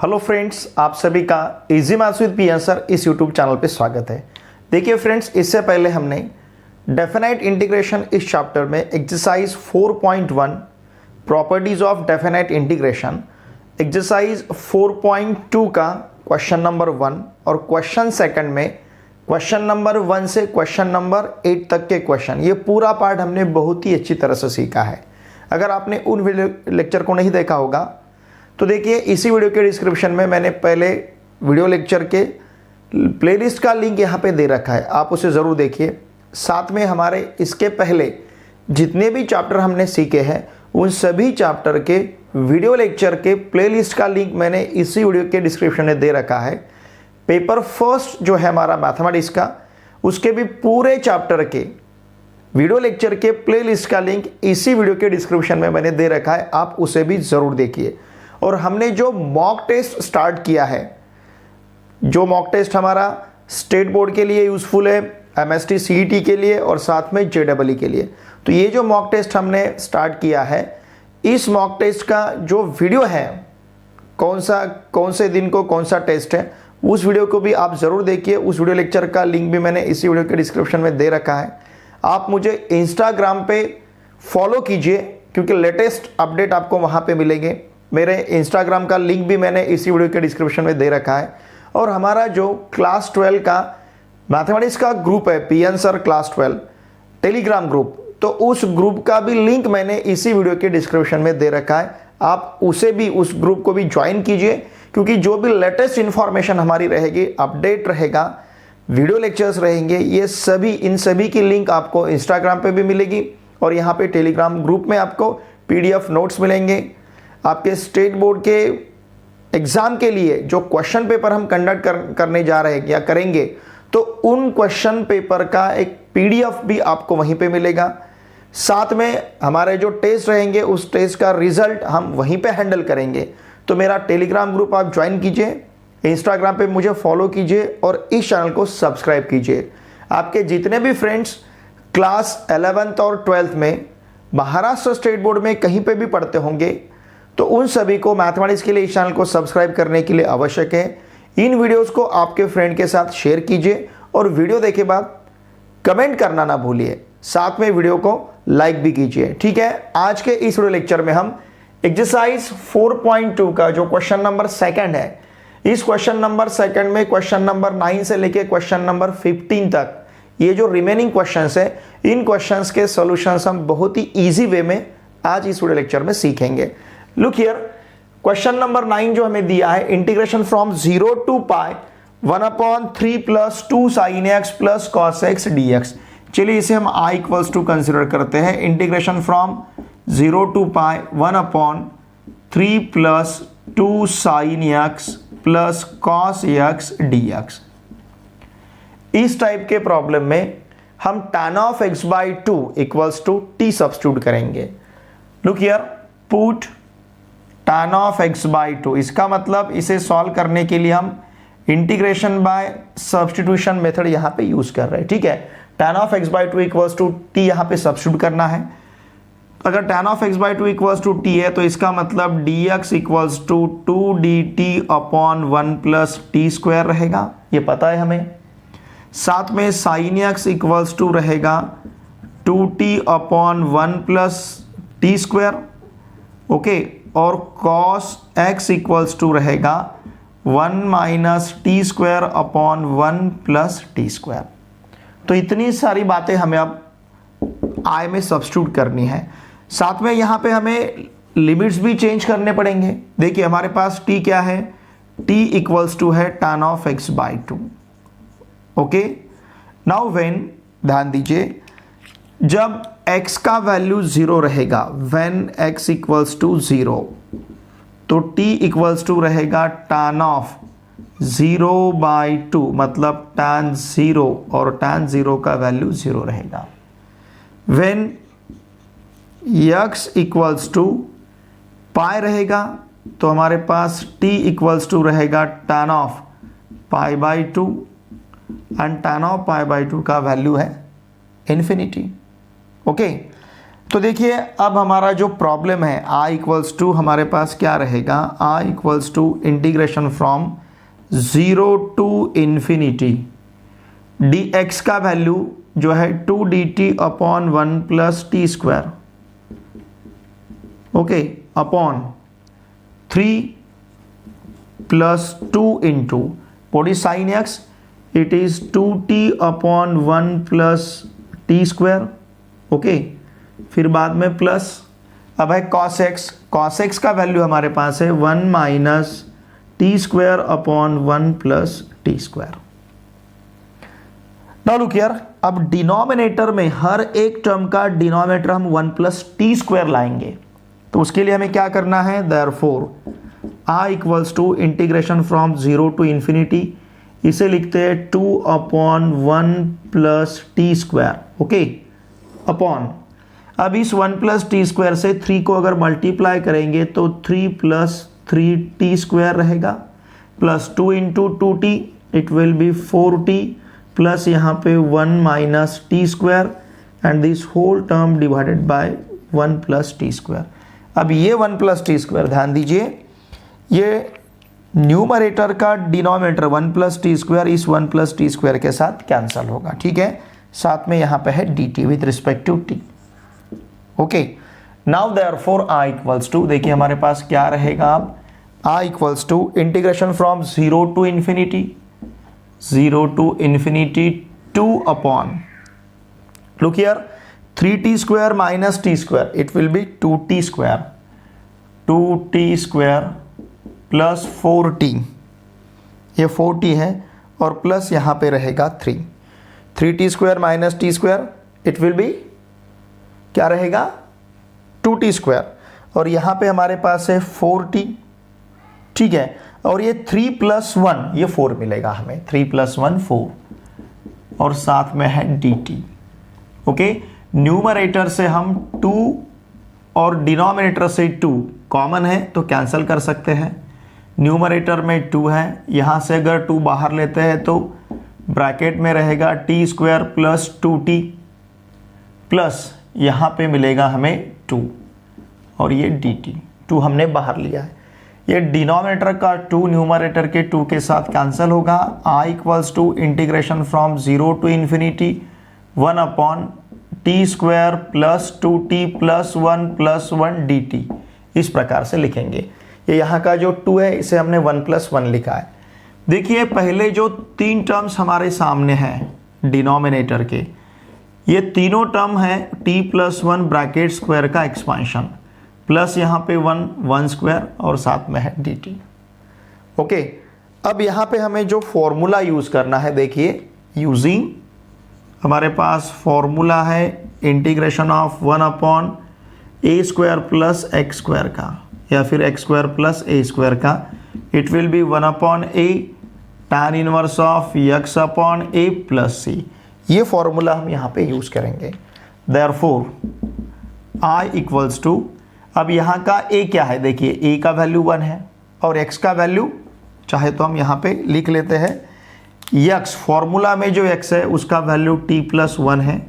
Hello friends, आप सभी का easy maths with PN sir इस यूट्यूब चैनल पे स्वागत है। देखिए फ्रेंड्स, इससे पहले हमने डेफिनाइट इंटीग्रेशन इस चैप्टर में exercise 4.1 properties of definite integration, exercise 4.2 का क्वेश्चन नंबर 1 और क्वेश्चन सेकंड में क्वेश्चन नंबर 1 से क्वेश्चन नंबर 8 तक के क्वेश्चन, ये पूरा पार्ट हमने बहुत ही अच्छी तरह से सीखा है। अगर आपने उन लेक्चर को नहीं देखा होगा तो देखिए, इसी वीडियो के डिस्क्रिप्शन में मैंने पहले वीडियो लेक्चर के प्लेलिस्ट का लिंक यहाँ पे दे रखा है, आप उसे ज़रूर देखिए। साथ में हमारे इसके पहले जितने भी चैप्टर हमने सीखे हैं उन सभी चैप्टर के वीडियो लेक्चर के प्लेलिस्ट का लिंक मैंने इसी वीडियो के डिस्क्रिप्शन में दे रखा है। पेपर फर्स्ट जो है हमारा मैथमेटिक्स का, उसके भी पूरे चैप्टर के वीडियो लेक्चर के प्लेलिस्ट का लिंक इसी वीडियो के डिस्क्रिप्शन में मैंने दे रखा है, आप उसे भी ज़रूर देखिए। और हमने जो मॉक टेस्ट स्टार्ट किया है, जो मॉक टेस्ट हमारा स्टेट बोर्ड के लिए यूज़फुल है, एमएसटी सीईटी के लिए और साथ में जेईई के लिए, तो ये जो मॉक टेस्ट हमने स्टार्ट किया है, इस मॉक टेस्ट का जो वीडियो है, कौन से दिन को कौन सा टेस्ट है, उस वीडियो को भी आप ज़रूर देखिए। उस वीडियो लेक्चर का लिंक भी मैंने इसी वीडियो के डिस्क्रिप्शन में दे रखा है। आप मुझे इंस्टाग्राम पे फॉलो कीजिए क्योंकि लेटेस्ट अपडेट आपको वहाँ पे मिलेंगे। मेरे इंस्टाग्राम का लिंक भी मैंने इसी वीडियो के डिस्क्रिप्शन में दे रखा है। और हमारा जो क्लास 12 का मैथमेटिक्स का ग्रुप है, PN sir class 12 Telegram group, तो उस ग्रुप का भी लिंक मैंने इसी वीडियो के डिस्क्रिप्शन में दे रखा है। आप उस ग्रुप को भी ज्वाइन कीजिए क्योंकि जो भी लेटेस्ट इंफॉर्मेशन हमारी रहेगी, अपडेट रहेगा, वीडियो लेक्चर्स रहेंगे, ये सभी इन सभी की लिंक आपको इंस्टाग्राम पे भी मिलेगी और यहाँ पे टेलीग्राम ग्रुप में आपको पीडीएफ नोट्स मिलेंगे। आपके स्टेट बोर्ड के एग्ज़ाम के लिए जो क्वेश्चन पेपर हम कंडक्ट करने जा रहे हैं या करेंगे, तो उन क्वेश्चन पेपर का एक पीडीएफ भी आपको वहीं पे मिलेगा। साथ में हमारे जो टेस्ट रहेंगे उस टेस्ट का रिजल्ट हम वहीं पे हैंडल करेंगे। तो मेरा टेलीग्राम ग्रुप आप ज्वाइन कीजिए, इंस्टाग्राम पे मुझे फॉलो कीजिए और इस चैनल को सब्सक्राइब कीजिए। आपके जितने भी फ्रेंड्स क्लास 11th और 12th में महाराष्ट्र स्टेट बोर्ड में कहीं पे भी पढ़ते होंगे, तो उन सभी को मैथमेटिक्स के लिए इस चैनल को सब्सक्राइब करने के लिए आवश्यक है। इन वीडियोस को आपके फ्रेंड के साथ शेयर कीजिए और वीडियो देखे बाद कमेंट करना ना भूलिए, साथ में वीडियो को लाइक भी कीजिए। ठीक है, आज के इस वीडियो लेक्चर में हम एक्सरसाइज 4.2 का जो क्वेश्चन नंबर 2 है, इस क्वेश्चन नंबर 2 में क्वेश्चन नंबर 9 से लेके क्वेश्चन नंबर 15 तक ये जो रिमेनिंग क्वेश्चंस है, इन क्वेश्चंस के सॉल्यूशंस हम बहुत ही इजी वे में आज इस वीडियो लेक्चर में सीखेंगे। लुक हियर, क्वेश्चन नंबर 9 जो हमें दिया है, integration from 0 to pi 1/3 plus 2 sin x plus cos x dx। चलिए इसे हम i इक्वल्स टू कंसिडर करते हैं। Integration from 0 to pi 1/3 plus 2 sin x plus cos x dx। इस टाइप के प्रॉब्लम में हम tan of x/2 equals to t substitute करेंगे। Look here, put tan of x/2, इसका मतलब इसे सॉल्व करने के लिए हम इंटीग्रेशन बाय सब्स्टिट्यूशन मेथड यहां पे यूज कर रहे हैं। ठीक है, tan of x/2 equals to t यहां पे सब्स्टिट्यूट करना है। अगर tan of x/2 equals to t है तो इसका मतलब dx equals to 2dt upon 1 plus T square रहेगा, ये पता है हमें। साथ में sin x इक्वल्स टू रहेगा 2t upon 1 plus T square, okay, और cos x इक्वल्स टू रहेगा 1 minus t square upon 1 plus T square. तो इतनी सारी बातें हमें अब i में सब्स्टिट्यूट करनी है। साथ में यहाँ पे हमें लिमिट्स भी चेंज करने पड़ेंगे। देखिए हमारे पास t क्या है, t इक्वल्स टू है tan of x/2। Okay, now when, ध्यान दीजिए, जब x का वैल्यू 0 रहेगा, व्हेन x इक्वल्स टू 0, तो t इक्वल्स टू रहेगा tan ऑफ 0/2, मतलब tan 0, और tan 0 का वैल्यू 0 रहेगा। When x equals to pi रहेगा तो हमारे पास t इक्वल्स टू रहेगा tan of π/2 and tan of π/2 का वैल्यू है इन्फिनिटी। ओके, तो देखिए अब हमारा जो प्रॉब्लम है i इक्वल्स टू हमारे पास क्या रहेगा, i equals to integration from 0 to infinity dx का वैल्यू जो है 2dt upon 1 plus T square, okay, upon 3 plus 2 into what is sine x, it is 2t upon 1 plus T square, okay, फिर बाद में प्लस, अब है cos x का value हमारे पास है 1 minus t square upon 1 plus T square. Now look here, अब डिनोमिनेटर में हर एक टर्म का डिनोमिनेटर हम 1 प्लस टी स्क्वायर लाएंगे, तो उसके लिए हमें क्या करना है, therefore i equals to integration from 0 to infinity, इसे लिखते हैं 2 upon 1 plus T square, okay, upon, अब इस 1 प्लस टी स्क्वायर से 3 को अगर मल्टीप्लाई करेंगे तो 3 प्लस 3 टी स्क्वायर रहेगा, plus 2 into 2t it will be 4t, plus यहाँ पे 1 minus t square and this whole term divided by 1 plus T square. अब ये 1 प्लस टी स्क्वायर ध्यान दीजिए, ये न्यूमरेटर का डिनोमिनेटर 1 प्लस टी स्क्वायर इस 1 प्लस टी स्क्वायर के साथ कैंसिल होगा, ठीक है, साथ में यहाँ पे है dt with respect to t, okay. Now therefore i equals to, देखिए हमारे पास क्या रहेगा, अब i equals to integration from 0 to infinity 2 upon, look here, 3t square minus t square it will be 2t square plus 4t, ये 4t है, और plus यहाँ पे रहेगा 3t square minus t square it will B क्या रहेगा, 2t square, और यहाँ पे हमारे पास है 4t, ठीक है, और ये 3 प्लस 1 ये 4 मिलेगा हमें, 3 प्लस 1 4, और साथ में है dt, ओके। न्यूमरेटर से हम 2 और डिनोमिनेटर से 2 कॉमन है तो कैंसिल कर सकते हैं, न्यूमरेटर में 2 है, यहाँ से अगर 2 बाहर लेते हैं तो ब्रैकेट में रहेगा t square plus 2t, plus यहाँ पे मिलेगा हमें 2, और ये dt, 2 हमने बाहर लिया है, ये डिनोमिनेटर का 2 न्यूमरेटर के 2 के साथ कैंसिल होगा, i equals to integration from 0 to infinity 1 upon t square plus 2t plus 1 plus 1 dt, इस प्रकार से लिखेंगे। ये यहाँ का जो 2 है इसे हमने 1 प्लस 1 लिखा है। देखिए पहले जो 3 टर्म्स हमारे सामने हैं डिनोमिनेटर के, ये तीनों टर्म है t प्लस 1 ब्रैकेट स्क्वायर का एक्सपांशन, प्लस यहाँ पे 1 स्क्वायर और साथ में है dt, ओके। अब यहाँ पे हमें जो फॉर्मूला यूज़ करना है, देखिए यूजिंग, हमारे पास फॉर्मूला है integration of 1 upon a square plus x square का, या फिर x square plus a square का, it will be 1 upon a tan inverse of x upon a plus c, ये फॉर्मूला हम यहाँ पे यूज़ करेंगे। देयरफॉर i इक्वल्स टू, अब यहाँ का a क्या है, देखिए a का वैल्यू 1 है और x का वैल्यू चाहे तो हम यहाँ पे लिख लेते हैं x, फॉर्मूला में जो x है उसका वैल्यू t प्लस 1 है,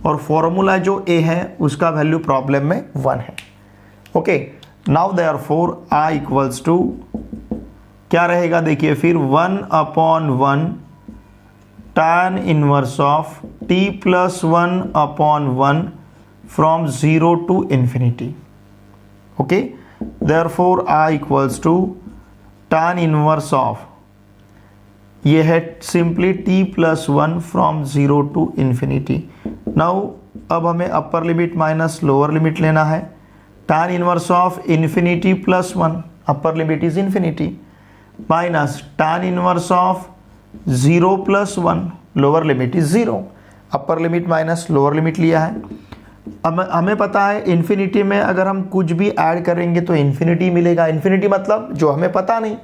और फॉर्मूला जो a है उसका वैल्यू प्रॉब्लम में 1 है, okay. Now therefore i equals to क्या रहेगा, देखिए फिर 1 upon 1 tan inverse of t plus 1 upon 1 from 0 to infinity, okay. Therefore i equals to tan inverse of, ये है simply t plus 1 from 0 to infinity. Now अब हमें upper limit minus lower limit लेना है, tan inverse of infinity plus 1, upper limit is infinity, minus tan inverse of 0 plus 1, lower limit is 0, upper limit minus lower limit लिया है। अब हमें पता है इन्फिनिटी में अगर हम कुछ भी ऐड करेंगे तो इन्फिनिटी मिलेगा, इन्फिनिटी मतलब जो हमें पता नहीं,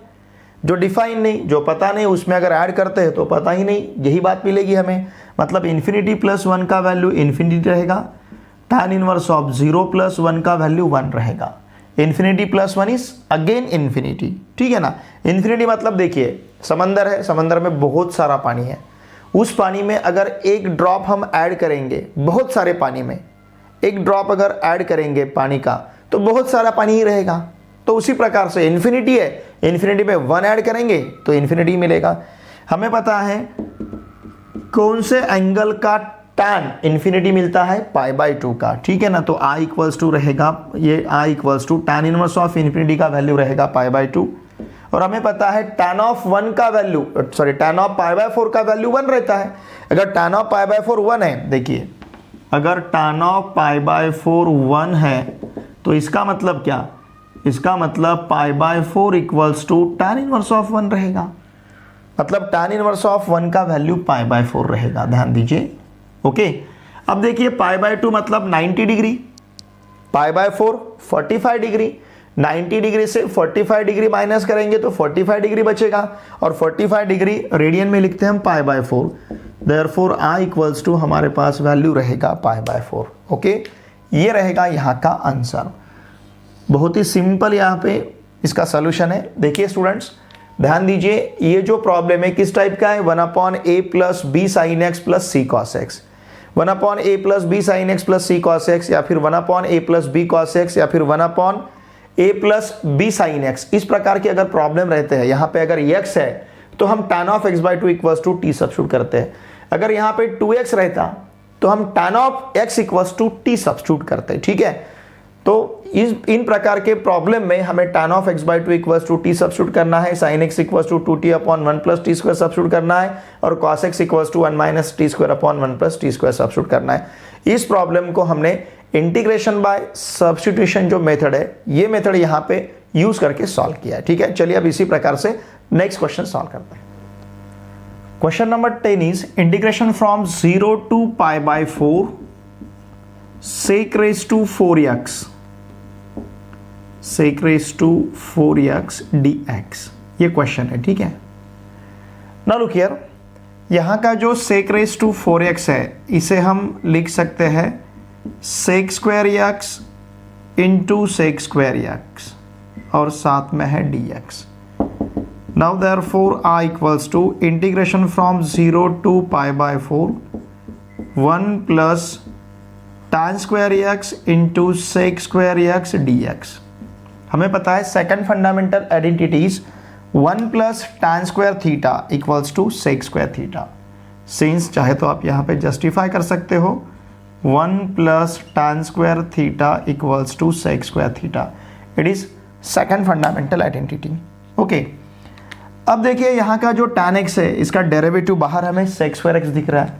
जो डिफाइन नहीं, जो पता नहीं उसमें अगर ऐड करते हैं तो पता ही नहीं, यही बात मिलेगी हमें, मतलब इन्फिनिटी प्लस 1 का वैल्यू इन्फिनिटी रहेगा, tan इनवर्स ऑफ 0 प्लस 1 का वैल्यू 1 रहेगा, infinity plus 1 is again infinity, ठीक है ना। इन्फिनिटी मतलब देखिए समंदर है, समंदर में बहुत सारा पानी है, उस पानी में अगर एक ड्रॉप हम ऐड करेंगे बहुत सारे पानी में, एक ड्रॉप अगर ऐड करेंगे पानी का तो बहुत सारा पानी ही रहेगा। तो उसी प्रकार से इन्फिनिटी है, इन्फिनिटी में 1 ऐड करेंगे तो इन्फिनिटी मिलेगा। हमें पता है कौन से एंगल का tan इन्फिनिटी मिलता है, π/2 का, ठीक है ना। तो I इक्वल्स टू रहेगा, ये I equals to tan inverse of infinity का वैल्यू रहेगा π/2। और हमें पता है tan ऑफ 1 का वैल्यू, सॉरी tan ऑफ π/4 का वैल्यू 1 रहता है। अगर tan ऑफ π/4 1 है, देखिए अगर tan ऑफ π/4 1 है तो इसका मतलब क्या, इसका मतलब π/4 equals to tan inverse of 1 रहेगा। मतलब tan इनवर्स ऑफ 1 का वैल्यू π/4 रहेगा, ध्यान दीजिए। ओके, अब देखिए π/2 मतलब 90 डिग्री, π/4 45 डिग्री, 90 डिग्री से 45 डिग्री माइनस करेंगे तो 45 डिग्री बचेगा, और 45 डिग्री रेडियन में लिखते हैं हम π/4। देयरफॉर I इक्वल्स टू हमारे पास वैल्यू रहेगा π/4। ओके, ये रहेगा यहाँ का आंसर। बहुत ही सिंपल यहाँ पे इसका सोल्यूशन है। देखिए स्टूडेंट्स, ध्यान दीजिए, ये जो प्रॉब्लम है किस टाइप का है, 1/a plus b sine x plus c cos x, 1/a plus b sine x plus c cos x, या फिर 1/a plus B cos x, या फिर 1/a plus b sine x. इस प्रकार के अगर प्रॉब्लम रहते हैं, यहाँ पे अगर x है तो हम tan of x/2 equals to t substitute करते हैं। अगर यहाँ पे 2x रहता तो हम tan of x equals to t substitute करते हैं, ठीक है। तो इन प्रकार के प्रॉब्लम में हमें tan of x/2 equals to t substitute करना है, sin x equals to 2t/1 plus T square substitute करना है, और cos x equals to 1 minus t स्क्वायर/1 प्लस टी स्क्वायर सब्स्टिट्यूट करना है। इस प्रॉब्लम को हमने इंटीग्रेशन बाय सब्स्टिट्यूशन जो मेथड है, ये मेथड यहाँ पे यूज करके सॉल्व किया है, ठीक है। चलिए अब इसी प्रकार से नेक्स्ट क्वेश्चन सॉल्व करते हैं। Question number 10 is integration from 0 to π/4 sec raised to 4x sec raised to 4x dx, ये क्वेश्चन है, ठीक है। नाउ लुक हियर, यहाँ का जो sec raised to 4x है, इसे हम लिख सकते हैं sec square x into sec square x, और साथ में है dx। Now therefore I equals to integration from 0 to π/4 1 plus tan square x into sec square x dx। हमें पता है second fundamental identities 1 plus tan square theta equals to sec square theta. Since चाहे तो आप यहाँ पे justify कर सकते हो, 1 plus tan square theta equals to sec square theta. It is second fundamental identity. Okay, अब देखिए यहाँ का जो tan x है, इसका डेरिवेटिव बाहर हमें sec स्क्वायर x दिख रहा है,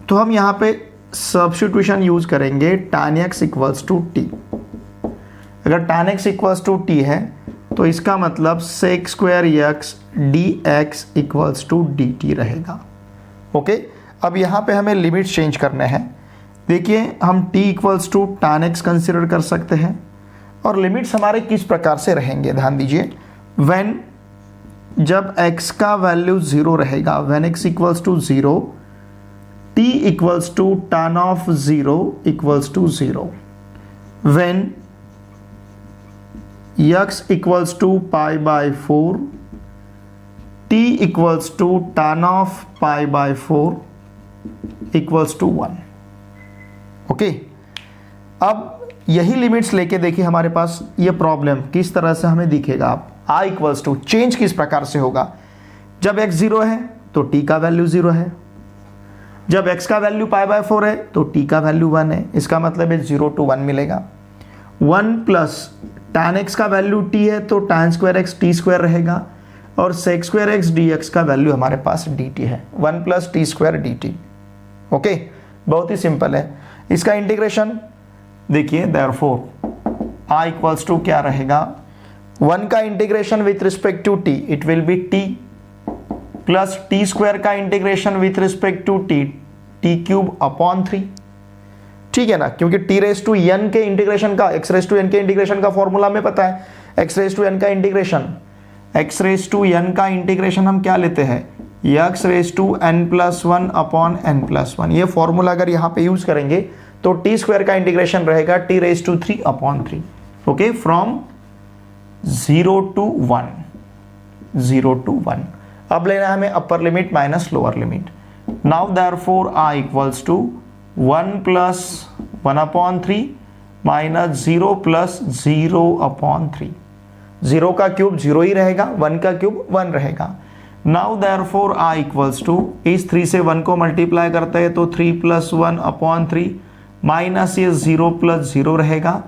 तो हम यहाँ पे सब्स्टिट्यूशन यूज करेंगे tan x equals to t। अगर tan x equals to t है तो इसका मतलब sec square x dx equals to dt रहेगा। ओके, अब यहाँ पे हमें लिमिट चेंज करने हैं। देखिए हम t equals to tan x consider कर सकते हैं, और लिमिट्स हमारे किस प्रकार से रहेंगे, ध्यान दीजिए। व्हेन, जब x का वैल्यू 0 रहेगा, when x equals to 0, t equals to tan of 0 equals to 0। When x equals to π/4, t equals to tan of π/4 equals to 1। Okay, अब यही लिमिट्स लेके देखिए हमारे पास ये प्रॉब्लम किस तरह से हमें दिखेगा। आप i इक्वल्स टू चेंज किस प्रकार से होगा, जब x 0 है तो t का वैल्यू 0 है, जब x का वैल्यू π/4 है तो t का वैल्यू 1 है। इसका मतलब है 0 to 1 मिलेगा। 1 प्लस tan x का वैल्यू t है तो tan square x t square रहेगा, और sec स्क्वायर x dx का वैल्यू हमारे पास dt है, 1 plus T square dt। Okay, बहुत ही सिंपल है। इसका इंटीग्रेशन देखिए, देयरफॉर i इक्वल्स टू क्या रहेगा, 1 का integration with respect to t it will be t, plus T square का integration with respect to t t³/3, ठीक है ना, क्योंकि t रेज टू n के इंटीग्रेशन का, x रेज टू n के इंटीग्रेशन का फॉर्मूला हमें पता है। x रेज टू n का integration, x raise to n का इंटीग्रेशन हम क्या लेते हैं, x रेज टू n+1/n+1। ये फॉर्मूला अगर यहाँ पे यूज करेंगे तो t स्क्वायर का इंटीग्रेशन रहेगा t raise to 3/3। Okay, from 0 to 1, 0 to 1। अब लेना है हमें upper limit minus lower limit. Now therefore i equals to 1 plus 1/3 minus 0 plus 0/3। 0 का क्यूब 0 ही रहेगा, 1 का क्यूब 1 रहेगा। Now therefore i equals to, इस 3 से 1 को मल्टीप्लाई करते हैं तो 3 प्लस 1/3 माइनस ये 0 प्लस 0 रहेगा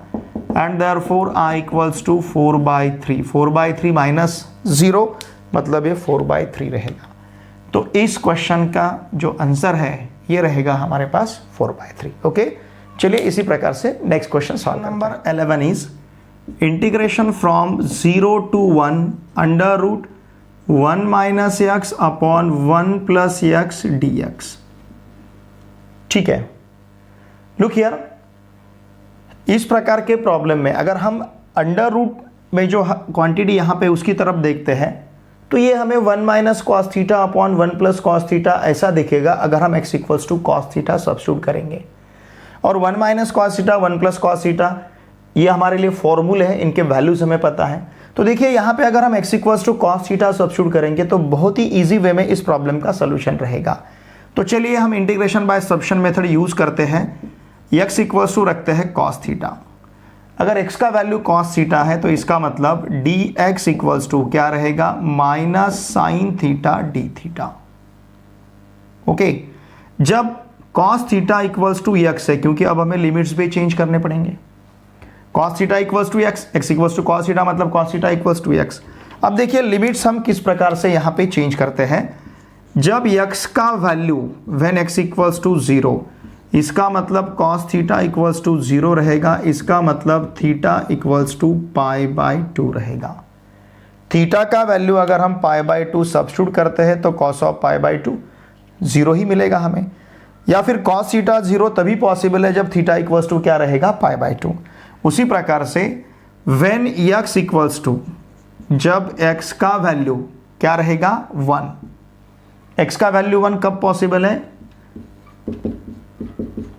and therefore i equals to 4/3। 4/3 minus 0 मतलब ये 4/3 रहेगा। तो इस क्वेश्चन का जो आंसर है ये रहेगा हमारे पास 4/3। ओके, चलिए इसी प्रकार से नेक्स्ट क्वेश्चन सॉल्व करते हैं। Number 11 is integration from 0 to 1 under root 1 minus x upon 1 plus x dx। ठीक है, लुक हियर, इस प्रकार के प्रॉब्लम में अगर हम अंडर रूट में जो क्वांटिटी यहां पे उसकी तरफ देखते हैं तो ये हमें 1 minus cos theta upon 1 plus cos theta ऐसा दिखेगा अगर हम x equals to cos theta substitute करेंगे। और 1 minus cos theta 1 plus cos theta ये हमारे लिए फॉर्मूले हैं, इनके वैल्यूज हमें पता है। तो देखिए यहाँ पे अगर हम x equals to cos theta substitute करेंगे तो बहुत ही इजी वे में इस प्रॉब्लम का सोल्यूशन रहेगा। तो चलिए हम integration by substitution method use करते हैं। x इक्वल्स टू रखते हैं कॉस थीटा। अगर x का वैल्यू कॉस थीटा है तो इसका मतलब dx इक्वल्स टू क्या रहेगा, minus sine theta d theta. Okay, जब cos theta equals to x है, क्योंकि अब हमें लिमिट्स भी चेंज करने पड़ेंगे। Cos theta equals to x equals to cos theta मतलब cos theta equals to x। अब देखिए लिमिट्स हम किस प्रकार से यहाँ पे चेंज करते हैं। जब x का value when x equals to 0, इसका मतलब cos थीटा इक्वल्स टू 0 रहेगा, इसका मतलब थीटा इक्वल्स टू π/2 रहेगा। थीटा का वैल्यू अगर हम π/2 सब्स्टिट्यूट करते हैं तो cos ऑफ π/2 0 ही मिलेगा हमें, या फिर cos थीटा 0 तभी पॉसिबल है जब थीटा इक्वल्स टू क्या रहेगा, π/2। उसी प्रकार से व्हेन x इक्वल्स टू, जब x का वैल्यू क्या रहेगा 1, x का वैल्यू 1 कब पॉसिबल है,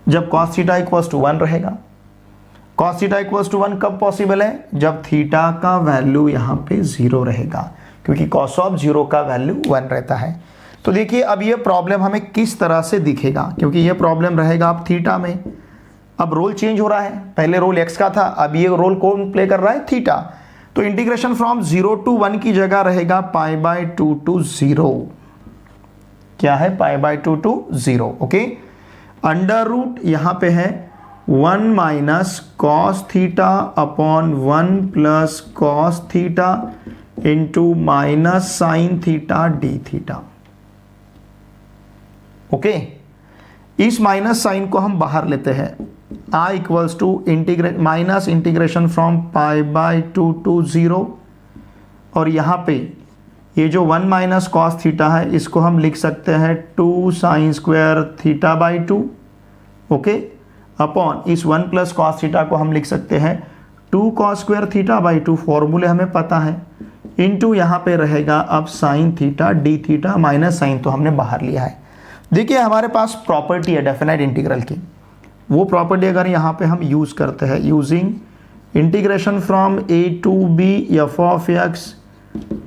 जब cos थीटा इक्वल्स टू 1 रहेगा। cos थीटा इक्वल्स टू 1 कब पॉसिबल है, जब थीटा का वैल्यू यहां पे 0 रहेगा, क्योंकि cos ऑफ 0 का वैल्यू 1 रहता है। तो देखिए अब ये प्रॉब्लम हमें किस तरह से दिखेगा, क्योंकि ये प्रॉब्लम रहेगा अब थीटा में। अब रोल चेंज हो रहा है, पहले रोल x का था, अब ये रोल कौन प्ले कर रहा है, थीटा। तो इंटीग्रेशन फ्रॉम 0 to 1 की जगह रहेगा π/2 to 0। क्या है, π/2 to 0। ओके, अंडर रूट यहां पे है 1 minus cos theta upon 1 plus cos theta into minus sine theta d theta. Okay, इस माइनस साइन को हम बाहर लेते हैं। i equals to minus integration from π/2 to 0, और यहाँ पे ये जो 1 माइनस कॉस थीटा है इसको हम लिख सकते हैं 2 sine square theta by 2। Okay, upon इस 1 प्लस कॉस थीटा को हम लिख सकते हैं 2 कॉस स्क्वायर थीटा बाई 2, फॉर्मूले हमें पता है, इनटू यहाँ पे रहेगा अब sine theta d theta, minus sine तो हमने बाहर लिया है। देखिए हमारे पास प्रॉपर्टी है डेफिनेट इंटीग्रल की, वो प्रॉपर्टी अगर यहाँ पे हम यूज करते हैं, using integration from a to b f of x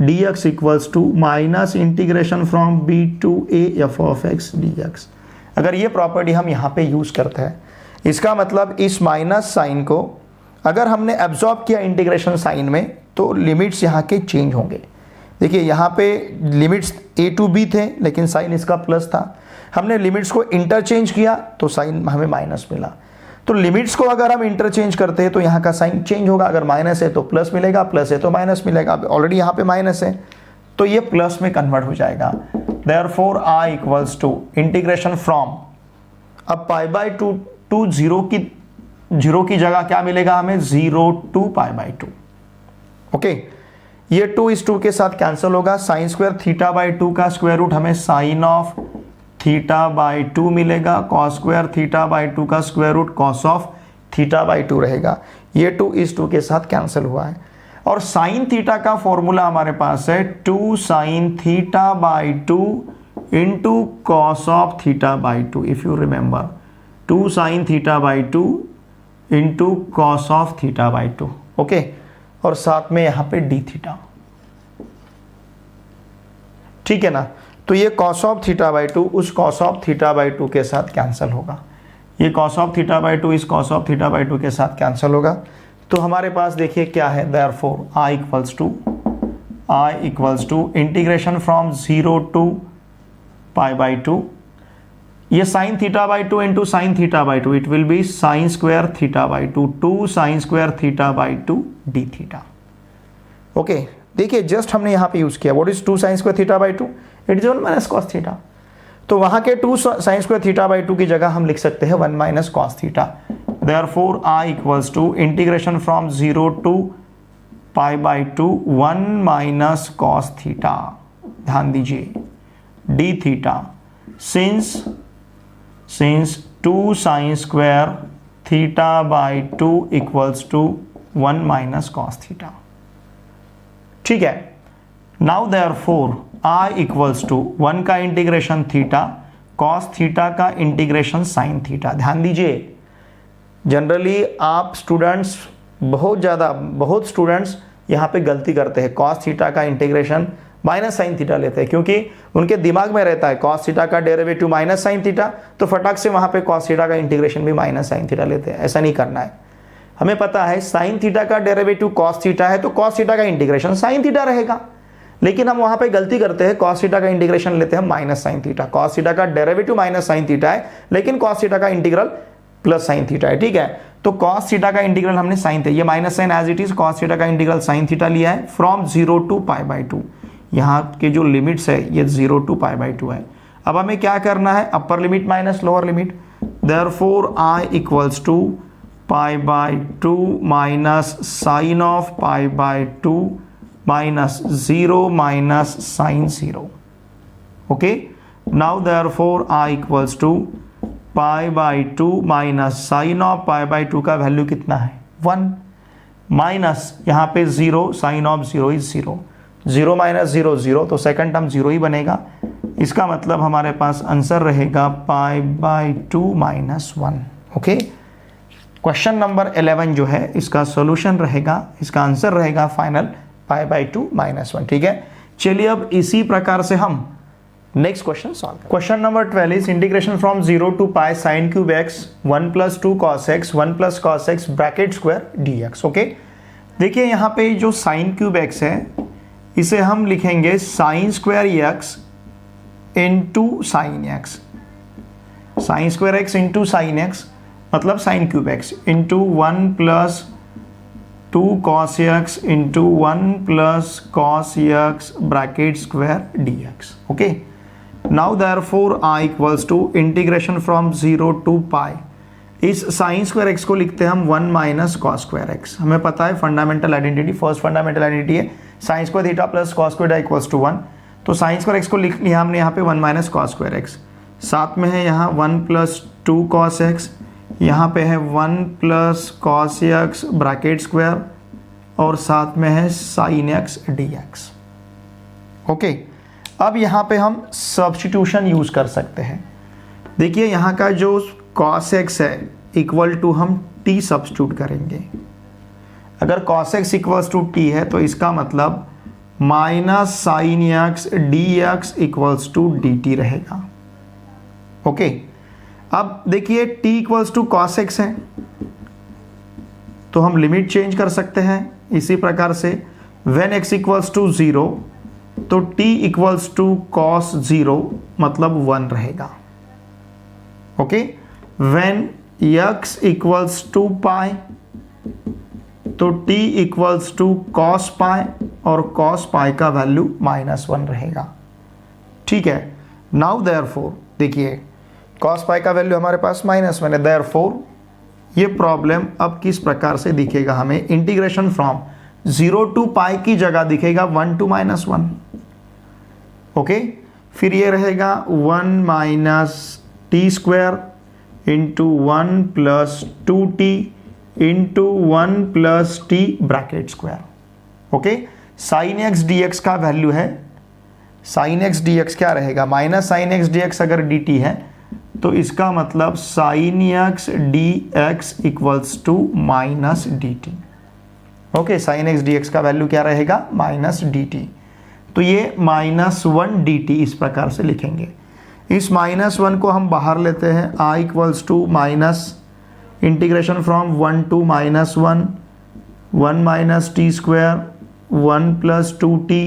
dx equals to minus integration from b to a f of x dx। अगर ये प्रॉपर्टी हम यहाँ पे यूज करते हैं, इसका मतलब इस माइनस साइन को अगर हमने एब्जॉर्ब किया इंटीग्रेशन साइन में तो लिमिट्स यहाँ के चेंज होंगे। देखिए यहाँ पे लिमिट्स a to b थे लेकिन साइन इसका प्लस था, हमने लिमिट्स को इंटरचेंज किया तो साइन हमें माइनस मिला। तो लिमिट्स को अगर हम इंटरचेंज करते हैं तो यहाँ का साइन चेंज होगा, अगर माइनस है तो प्लस मिलेगा, प्लस है तो माइनस मिलेगा। ऑलरेडी यहाँ पे माइनस है तो ये प्लस में कन्वर्ट हो जाएगा। Therefore i equals to integration from, अब π/2 टू 0 की जगह क्या मिलेगा हमें, 0 to π/2। ओके, ये 2 इस 2 के साथ कैंसिल होगा, साइन स्क्वायर थीटा बाई 2 का स्क्वायर रूट हमें साइन ऑफ थीटा बाई 2 मिलेगा, कॉस स्क्वायर थीटा बाई 2 का square root cos of theta by 2 रहेगा। ये 2 इस 2 के साथ कैंसिल हुआ है, और साइन थीटा का फॉर्मूला हमारे पास है 2 sign theta by 2 into cos of theta by 2। If you remember, 2 sign theta by 2 into cos of theta by 2। Okay, और साथ में यहाँ पे डी थीटा, ठीक है ना। तो ये कॉस ऑफ थीटा बाई 2 उस कॉस ऑफ थीटा बाई 2 के साथ कैंसिल होगा। ये cos of theta by to इस cos of theta by to के साथ कैंसिल होगा। तो हमारे पास देखिए क्या है, therefore I equals to integration from 0 to pi by two, ये sine theta by two into sine theta by two, it will be sine square theta by two, 2 sine square theta by two d theta. Okay, देखिए just हमने यहाँ पे use किया, what is 2 sine square theta by two, it is 1 minus cos theta. तो वहां के 2 sine square theta by two की जगह हम लिख सकते हैं 1 minus cos theta. Therefore I equals to integration from 0 to pi by two 1 minus cos theta, ध्यान दीजिए d theta, since 2 sin square theta by 2 equals to 1 minus cos theta। ठीक है, now therefore I equals to 1 का integration theta, cos theta का integration sin theta. ध्यान दीजिए, generally आप students बहुत स्टूडेंट्स यहाँ पे गलती करते हैं, cos थीटा का इंटीग्रेशन माइनस साइन थीटा लेते हैं, क्योंकि उनके दिमाग में रहता है cos थीटा का डेरिवेटिव माइनस साइन थीटा, तो फटाक से वहां पे cos थीटा का इंटीग्रेशन भी माइनस साइन थीटा लेते हैं। ऐसा नहीं करना है, हमें पता है साइन थीटा का डेरिवेटिव cos थीटा है, तो cos थीटा का इंटीग्रेशन साइन थीटा रहेगा, लेकिन हम वहां पे गलती करते हैं, cos थीटा का इंटीग्रेशन लेते हैं minus sine theta. cos theta का डेरिवेटिव माइनस साइन थीटा है, लेकिन cos थीटा का इंटीग्रल प्लस साइन थीटा है। ठीक है, तो cos थीटा का इंटीग्रल हमने साइन थीटा, ये minus sine as it is, cos theta का इंटीग्रल साइन थीटा लिया है from 0 to pi by two. यहाँ के जो लिमिट्स है ये 0 टू पाई बाई टू है। अब हमें क्या करना है, upper limit minus lower limit. Therefore I equals to pi by two minus sine of pi by two minus 0 minus sine 0। Okay, now therefore I equals to pi by two minus sine of pi by two का value कितना है 1, minus यहाँ पे 0, sign of 0 is 0, 0 minus 0 0, तो second term 0 ही बनेगा। इसका मतलब हमारे पास आंसर रहेगा pi by two minus 1। Okay, question number 11 जो है इसका सॉल्यूशन रहेगा, इसका आंसर रहेगा final pi by two minus 1। ठीक है, चलिए अब इसी प्रकार से हम नेक्स्ट क्वेश्चन सॉल्व करें। Question number 12 is integration from 0 to pi sine cube x 1 plus 2 cos x 1 plus cos x bracket square d x. Okay, देखिए यहाँ पे जो साइन क्यूब एक्स है इसे हम लिखेंगे sine square x into sine x, sine square x into sine x मतलब sine cube x into 1 plus 2 cos x into 1 plus cos x bracket square d x. Okay, now therefore I equals to integration from 0 to pi, इस sine square x को लिखते हैं हम 1 minus cos square x. हमें पता है fundamental identity, first fundamental identity है sine square theta plus cos square equals to 1, तो साइन स्क्वायर एक्स को लिख लिया हमने यहाँ पे 1 माइनस कॉस स्क्वायर एक्स, साथ में है यहाँ 1 प्लस 2 कॉस एक्स, यहाँ पे है 1 plus cos x bracket square और साथ में है sine x d x. Okay, अब यहाँ पे हम सब्स्टिट्यूशन यूज कर सकते हैं। देखिए यहाँ का जो कॉस एक्स है इक्वल टू हम टी सब्स्टिट्यूट करेंगे। अगर cos x equals to t है तो इसका मतलब minus sine x d x equals to d t रहेगा। ओके, अब देखिए t equals to cos x है तो हम लिमिट चेंज कर सकते हैं इसी प्रकार से, व्हेन एक्स इक्वल्स टू 0 तो टी इक्वल्स टू कॉस 0 मतलब 1 रहेगा। Okay, when x equals to pi तो t equals to cos pi और कॉस पाई का वैल्यू -1 रहेगा। ठीक है, नाउ देयरफॉर देखिए कॉस पाई का वैल्यू हमारे पास -1 है, देयरफॉर ये प्रॉब्लम अब किस प्रकार से दिखेगा, हमें इंटीग्रेशन फ्रॉम 0 टू पाई की जगह दिखेगा 1 टू -1। ओके, फिर ये रहेगा 1 minus t square into 1 plus 2t into 1 plus t bracket square. Okay, sine x d x का वैल्यू है, साइन एक्स डी एक्स क्या रहेगा, minus sine x d x अगर डी टी है तो इसका मतलब sine x d x equals to minus d t. Okay, sine x d x का वैल्यू क्या रहेगा -dt, तो ये -1 dt इस प्रकार से लिखेंगे। इस -1 को हम बाहर लेते हैं, i equals to minus integration from 1 to -1, 1 minus t square 1 plus 2t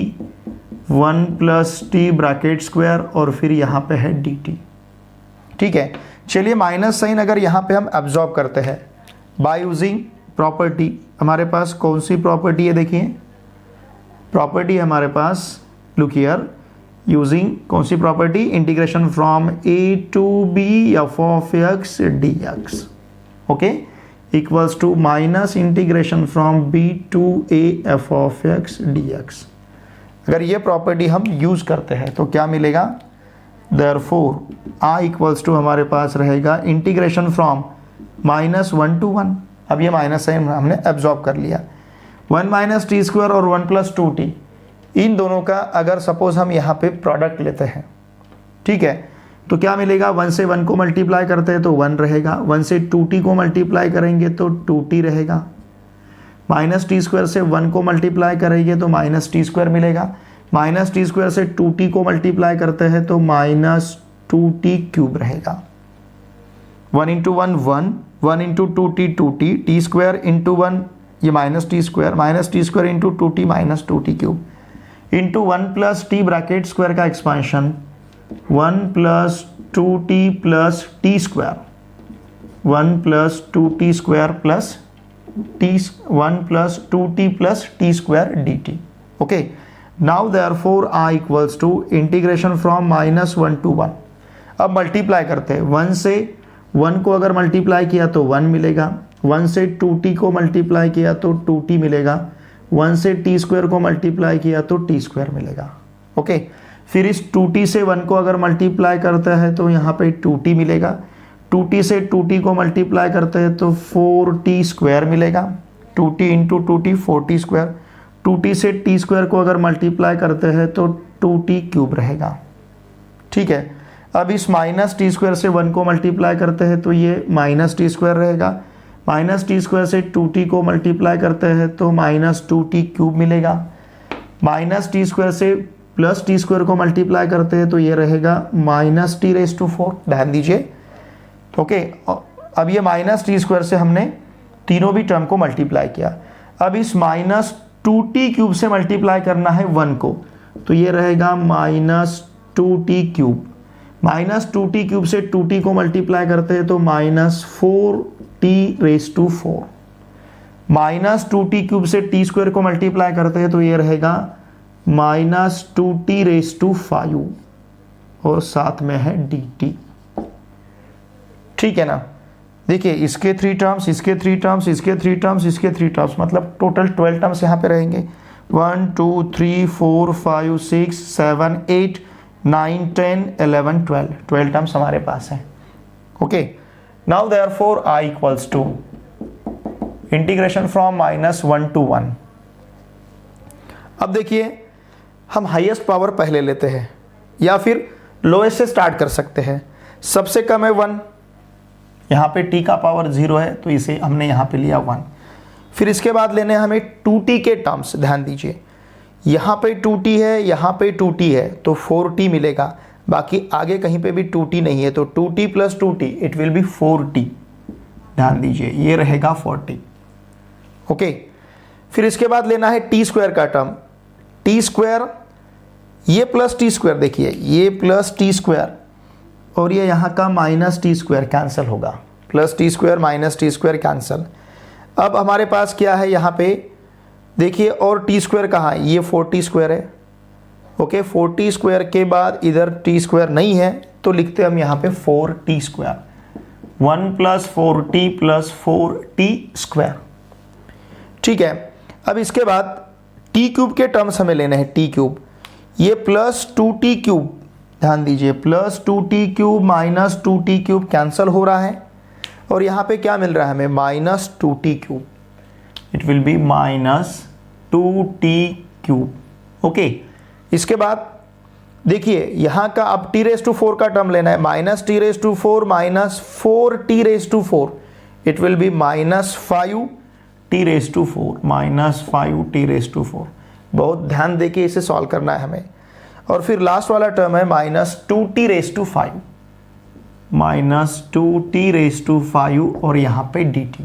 1 plus t bracket square और फिर यहाँ पे है dt। ठीक है, चलिए माइनस साइन अगर यहाँ पे हम एब्जॉर्ब करते हैं बाय यूजिंग प्रॉपर्टी, हमारे पास कौन सी प्रॉपर्टी है, देखिए प्रॉपर्टी हमारे पास, लुक हियर, यूजिंग कौन सी property, integration from a to b f of x dx, okay, equals to minus integration from b to a f of x dx। अगर ये प्रॉपर्टी हम यूज करते हैं तो क्या मिलेगा, देयरफॉर i इक्वल्स टू हमारे पास रहेगा इंटीग्रेशन फ्रॉम -1 टू 1, अब ये माइनस साइन हमने एब्जॉर्ब कर लिया, 1 माइनस टी स्क्वायर और 1 प्लस 2t, इन दोनों का अगर सपोज हम यहाँ पे प्रोडक्ट लेते हैं, ठीक है, तो क्या मिलेगा, 1 से 1 को मल्टीप्लाई करते हैं तो 1 रहेगा, 1 से 2t को मल्टीप्लाई करेंगे तो 2t रहेगा, माइनस टी स्क्वायर से 1 को मल्टीप्लाई करेंगे तो माइनस टी स्क्वायर मिलेगा, माइनस टी स्क्वायर से 2t को मल्टीप्लाई करते हैं तो माइनस 2t क्यूब रहेगा, 1 into 1 1, 1 into 2t 2t, t square into 1 ये minus t square into 2t minus 2t cube into 1 plus t bracket square का expansion 1 plus 2t plus T square, 1 plus 2t square plus t 1 plus 2t plus T square dt, okay. Now therefore i equals to integration from -1 to 1, अब multiply करते हैं, 1 से 1 को अगर multiply किया तो 1 मिलेगा, 1 से 2t को मल्टीप्लाई किया तो 2t मिलेगा, 1 से टी स्क्वायर को मल्टीप्लाई किया तो टी स्क्वायर मिलेगा, ओके। फिर इस 2t से 1 को अगर मल्टीप्लाई करते हैं तो यहाँ पे 2t मिलेगा, 2t से 2t को मल्टीप्लाई करते हैं तो 4t स्क्वायर मिलेगा, 2t into 2t 4t square, 2t से t स्क्वायर को अगर मल्टीप्लाई करते हैं तो 2t क्यूब रहेगा, ठीक है। अब इस माइनस टी स्क्वायर से 1 को मल्टीप्लाई करते हैं तो ये माइनस टी स्क्वायर रहेगा, माइनस टी स्क्वायर से 2t को मल्टीप्लाई करते हैं तो माइनस 2t क्यूब मिलेगा, माइनस टी स्क्वायर से प्लस टी स्क्वायर को मल्टीप्लाई करते हैं तो ये रहेगा माइनस टी रेज टू 4, ध्यान दीजिए, ओके। अब ये माइनस टी स्क्वायर से हमने तीनों भी टर्म को मल्टीप्लाई किया, अब इस माइनस 2t क्यूब से मल्टीप्लाई करना है 1 को, तो ये रहेगा minus 2t cube, minus 2t cube से 2t को मल्टीप्लाई करते हैं तो minus 4t raise to 4, minus 2t cube से टी स्क्वायर को मल्टीप्लाई करते हैं तो ये रहेगा माइनस 2t रेज टू 5 और साथ में है dt, ठीक है ना। देखिए इसके 3 टर्म्स, इसके 3 टर्म्स, इसके 3 टर्म्स, इसके 3 टर्म्स, मतलब टोटल 12 टर्म्स यहाँ पे रहेंगे, 1 2 3 4 5 6 7 8 9 10 11 12 टर्म्स हमारे पास हैं, okay. Now therefore i equals to integration from -1 to 1। अब देखिए हम हाईएस्ट पावर पहले लेते हैं या फिर लोएस्ट से स्टार्ट कर सकते हैं, सबसे कम है 1, यहाँ पे t का पावर 0 है तो इसे हमने यहाँ पे लिया 1, फिर इसके बाद लेने हमें 2t के टर्म्स, ध्यान दीजिए यहाँ पे 2t है, यहाँ पे 2t है तो 4t मिलेगा, बाकी आगे कहीं पे भी 2t नहीं है तो 2t plus 2t it will be 4t, ध्यान दीजिए ये रहेगा 40, ओके। फिर इसके बाद लेना है टी स्क्वायर का टर्म, टी स्क्वायर ये प्लस टी स्क्वायर, देखिए ये प्लस टी स्क्वायर और ये यहाँ का माइनस टी स्क्वायर कैंसिल होगा, plus T square minus t square cancel. अब हमारे पास क्या है यहाँ पे, देखिए और टी स्क्वायर कहाँ है, ये 4t स्क्वायर है, ओके। 4t स्क्वायर के बाद इधर टी स्क्वायर नहीं है तो लिखते हम यहाँ पे 4t square, 1 plus 4t plus 4t square, ठीक है। अब इसके बाद टी क्यूब के टर्म्स हमें लेने हैं, टी क्यूब, ये प्लस 2t क्यूब, ध्यान दीजिए plus 2t cube minus 2t cube cancel हो रहा है और यहाँ पे क्या मिल रहा है हमें, minus 2t cube, it will be minus 2t cube, okay. इसके बाद देखिए यहाँ का अब t रेज टू 4 का टर्म लेना है, minus t raise to 4 minus 4t raise to 4, it will be minus 5t raise to 4, minus 5t raise to 4। बहुत ध्यान देके इसे सॉल्व करना है हमें। और फिर लास्ट वाला टर्म है -2t⁵, -2t⁵ और यहाँ पे dt।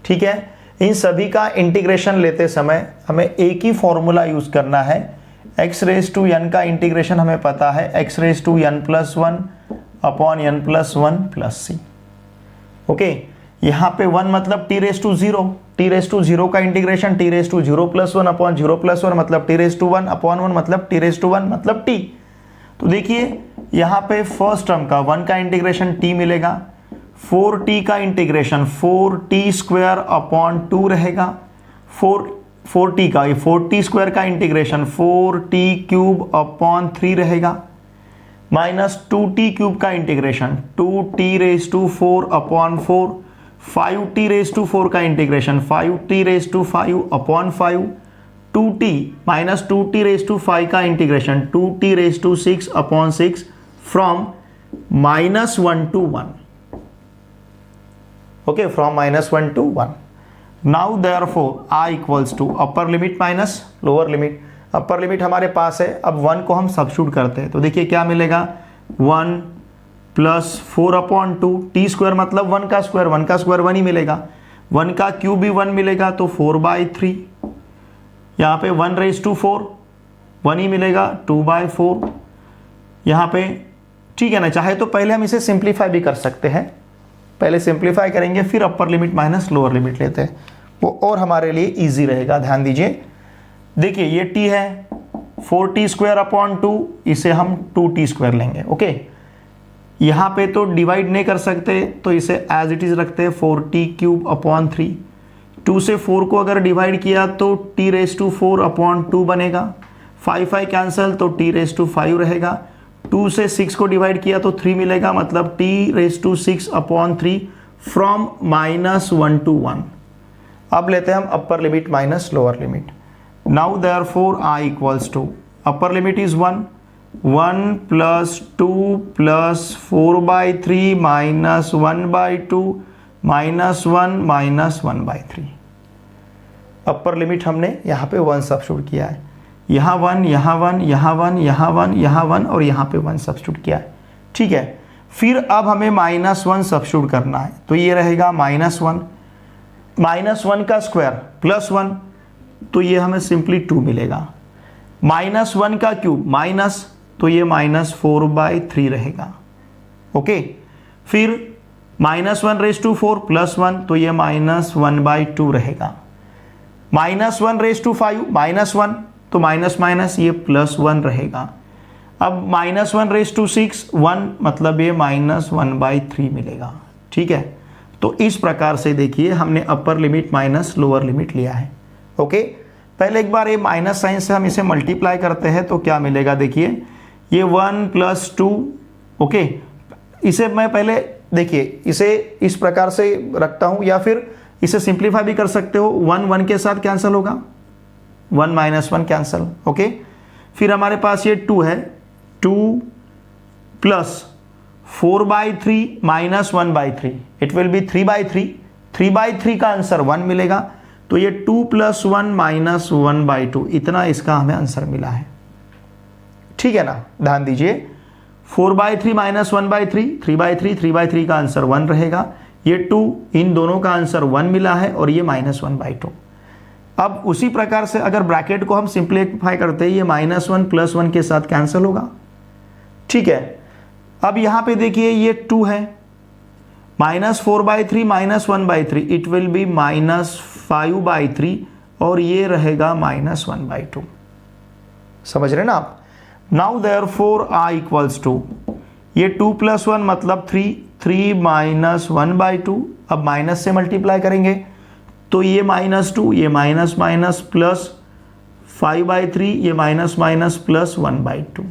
ठीक है, इन सभी का इंटीग्रेशन लेते समय हमें एक ही फॉर्मूला यूज करना है। x⁴n का इंटीग्रेशन हमें पता है x⁴n+1 अपॉन n+1+c। ओके, यहाँ पे 1 मतलब t⁵0, t⁵0 का इंटीग्रेशन t⁵0+1 अपॉन 0+1 मतलब t⁵1 अपॉन 1 मतलब t⁵1 मतलब t। तो देखिए यहाँ पे फर्स्ट टर्म का 1 का इंटीग्रेशन t मिलेगा, 4t का इंटीग्रेशन 4t² अपॉन 2 रहेगा, 4t का 4t² का इंटीग्रेशन 4t³ अपॉन 3 रहेगा, -2t³ का इंटीग्रेशन 2t⁴ अपॉन 4, 5t⁴ का integration 5t⁵ upon 5, 2t -2t⁵ का integration 2t⁶ upon 6 from -1 to 1। Okay, from -1 to 1। Now therefore i equals to upper limit minus lower limit. Upper limit हमारे पास है, अब 1 को हम सब्स्टिट्यूट करते हैं तो देखिए क्या मिलेगा, 1 + 4 अपॉन 2, t² मतलब 1 का स्क्वायर, 1 का स्क्वायर 1 ही मिलेगा, 1 का क्यूब भी 1 मिलेगा तो 4/3, यहाँ पे 1⁴ 1 ही मिलेगा 2/4 यहाँ पे। ठीक है ना, चाहे तो पहले हम इसे सिंप्लीफाई भी कर सकते हैं, पहले सिंप्लीफाई करेंगे फिर अपर लिमिट माइनस लोअर लिमिट लेते हैं, वो और हमारे लिए इजी रहेगा। ध्यान दीजिए, देखिए ये t है 4t² अपॉन 2, इसे हम 2t² लेंगे। ओके, यहाँ पे तो डिवाइड नहीं कर सकते तो इसे एज इट इज रखते हैं 4t³ अपॉन 3। 2 से 4 को अगर डिवाइड किया तो t⁴ अपॉन 2 बनेगा, 5 कैंसिल तो t⁵ रहेगा, 2 से 6 को डिवाइड किया तो 3 मिलेगा मतलब t⁶ अपॉन 3 फ्रॉम -1 to 1। अब लेते हैं हम upper limit minus lower limit. Now therefore i equals to upper limit is 1 + 2 + 4/3 -1/2 -1 -1/3। Upper limit हमने यहाँ पे 1 सब्स्टिट्यूट किया है, यहाँ 1 यहाँ 1 यहाँ 1 यहाँ 1 यहाँ 1 और यहाँ पे 1 सब्स्टिट्यूट किया है। ठीक है, फिर अब हमें -1 सब्स्टिट्यूट करना है तो ये रहेगा -1 -1 का स्क्वायर +1 तो ये हमें सिंपली 2 मिलेगा, -1 का क्यूब माइनस तो ये -4/3 रहेगा। ओके, फिर -1⁴ +1 तो ये -1/2 रहेगा, -1⁵ -1 तो माइनस माइनस ये +1 रहेगा। अब -1�6 1 मतलब ये -1/3 मिलेगा। ठीक है, तो इस प्रकार से देखिए हमने upper limit minus lower limit लिया है। ओके, पहले एक बार ये माइनस साइन से हम इसे मल्टीप्लाई करते हैं तो क्या मिलेगा, देखिए ये 1 + 2। ओके, इसे मैं पहले देखिए इसे इस प्रकार से रखता हूं या फिर इसे सिंप्लीफाई भी कर सकते हो, 1 1 के साथ कैंसिल होगा, 1 - 1 कैंसिल। ओके, फिर हमारे पास ये 2 है, 2 + 4/3 -1/3 इट विल बी 3/3, 3/3 का आंसर 1 मिलेगा तो ये 2 + 1 -1/2 इतना इसका हमें आंसर मिला है। ठीक है ना, ध्यान दीजिए 4/3 -1/3 3/3 3/3 का आंसर 1 रहेगा, ये 2 इन दोनों का आंसर 1 मिला है और ये -1/2। अब उसी प्रकार से अगर ब्रैकेट को हम सिंप्लीफाई करते हैं ये -1 + 1 के साथ कैंसिल होगा। ठीक है, अब यहां पे देखिए ये 2 है, -4/3 -1/3 इट विल बी -5/3 और ये रहेगा -1/2। समझ रहे ना आप। Now therefore i equals to ये 2 + 1 मतलब 3 -1/2। अब माइनस से मल्टीप्लाई करेंगे तो ये -2 ये माइनस माइनस प्लस 5/3 ये माइनस माइनस प्लस 1/2।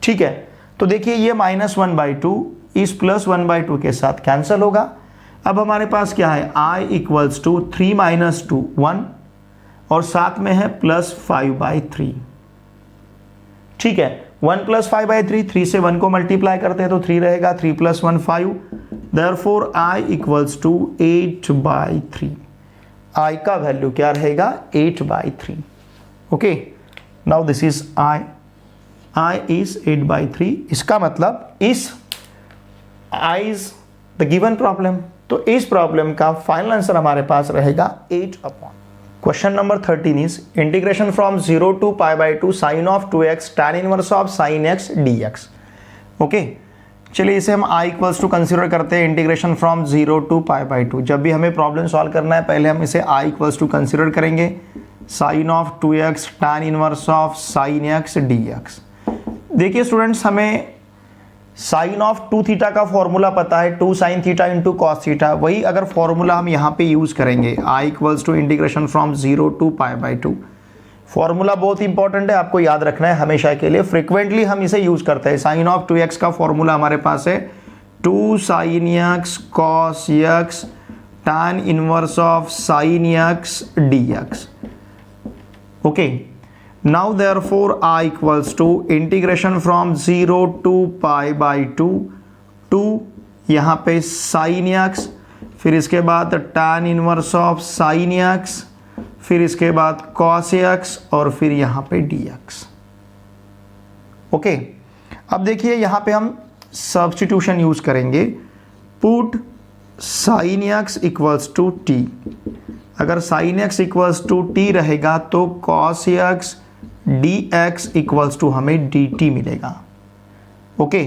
ठीक है, तो देखिए ये -1/2 इस +1/2 के साथ कैंसिल होगा। अब हमारे पास क्या है, i इक्वल्स टू 3 - 2 1 और साथ में है +5/3। ठीक है, 1 + 5/3 3 से 1 को मल्टीप्लाई करते हैं तो 3 रहेगा, 3 + 1 5। Therefore i equals to 8/3। i का वैल्यू क्या रहेगा, 8/3। Okay, now this is I is 8/3। इसका मतलब इस I is the given problem, तो इस प्रॉब्लम का फाइनल आंसर हमारे पास रहेगा 8/। Question number 13 is integration from 0 to π/2 sine of 2x tan inverse of sine x dx। Okay, चलिए इसे हम I इक्वल्स टू कंसिडर करते हैं इंटीग्रेशन फ्रॉम 0 to π/2। जब भी हमें प्रॉब्लम सॉल्व करना है पहले हम इसे I इक्वल्स टू कंसिडर करेंगे sine of 2x tan inverse of sine x dx। देखिए स्टूडेंट्स, हमें साइन ऑफ 2 थीटा का फॉर्मूला पता है, 2 sin theta into cos theta. वही अगर फॉर्मूला हम यहाँ पे यूज करेंगे I equals to integration from 0 to π/2। Formula बहुत इंपॉर्टेंट है, आपको याद रखना है हमेशा के लिए, फ्रिक्वेंटली हम इसे यूज करते हैं। साइन ऑफ 2x का फॉर्मूला हमारे पास है 2 sin x cos x tan inverse of sine x dx। Okay, now therefore I equals to integration from 0 to π/2 to यहाँ पे साइन x, फिर इसके बाद tan inverse of sine x, फिर इसके बाद cos x और फिर यहाँ पे dx। ओके, अब देखिए यहाँ पे हम सब्स्टिट्यूशन यूज करेंगे, put sine x equals to t। अगर sine x equals to t रहेगा तो cos x dx equals to हमें dt मिलेगा। ओके,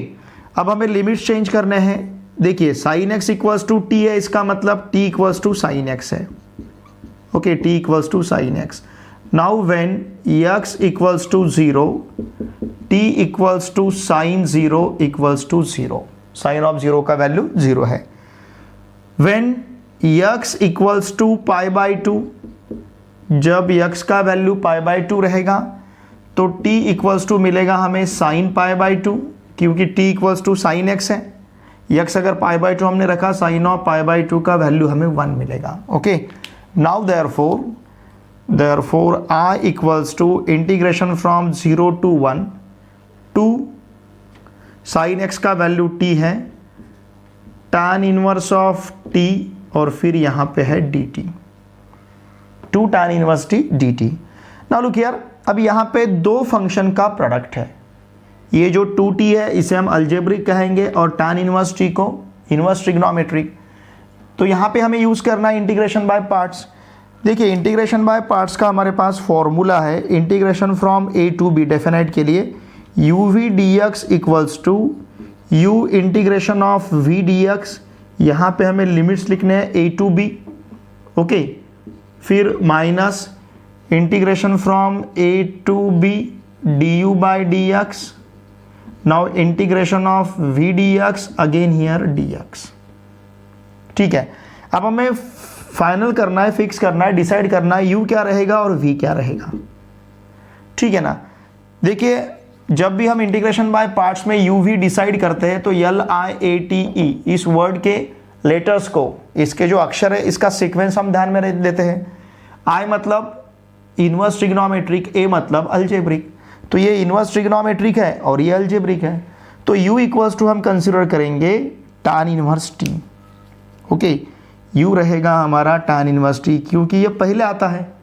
अब हमें लिमिट्स चेंज करने हैं। देखिए sine x equals to t है, इसका मतलब t equals to sine x है। Okay, t equals to sine x। Now when x equals to 0 t equals to sine 0 equals to 0। Sign of 0 का value 0 है। When x equals to π/2, जब x का value π/2 रहेगा तो t equals to मिलेगा हमें sign π/2, क्योंकि t equals to sine x है। x अगर π/2 हमने रखा, साइन ऑफ π/2 का वैल्यू हमें 1 मिलेगा। Okay, now therefore I equals to integration from 0 to 1 to sine x का वैल्यू t है, tan इनवर्स ऑफ t और फिर यहाँ पे है dt, 2 tan inverse t dt। Now look here, अब यहाँ पे दो फंक्शन का प्रोडक्ट है। ये जो 2t है इसे हम अलजेब्रिक कहेंगे और tan इनवर्स t को इनवर्स ट्रिग्नोमेट्रिक। तो यहाँ पे हमें यूज करना है इंटीग्रेशन बाय पार्ट्स। देखिए इंटीग्रेशन बाय पार्ट्स का हमारे पास फॉर्मूला है integration from a to b definite के लिए uv dx equals to u integration of v dx। यहाँ पे हमें लिमिट्स लिखने हैं a to b। ओके, फिर minus integration from a to b du by dx। Now integration of v dx again here dx। ठीक है, अब हमें फाइनल करना है, फिक्स करना है, डिसाइड करना है u क्या रहेगा और v क्या रहेगा। ठीक है ना। देखिए जब भी हम इंटीग्रेशन बाय पार्ट्स में u v डिसाइड करते हैं तो LIATE इस वर्ड के लेटर्स को, इसके जो अक्षर है इसका सीक्वेंस हम ध्यान में देते हैं। I मतलब इनवर्स ट्रिग्नोमेट्रिक, a मतलब अलजेब्रिक। तो ये इनवर्स ट्रिग्नोमेट्रिक है और ये अलजेब्रिक है, तो u इक्वल्स टू हम कंसिडर करेंगे tan inverse t। Okay, u रहेगा हमारा tan इनवर्स t, क्योंकि ये पहले आता है,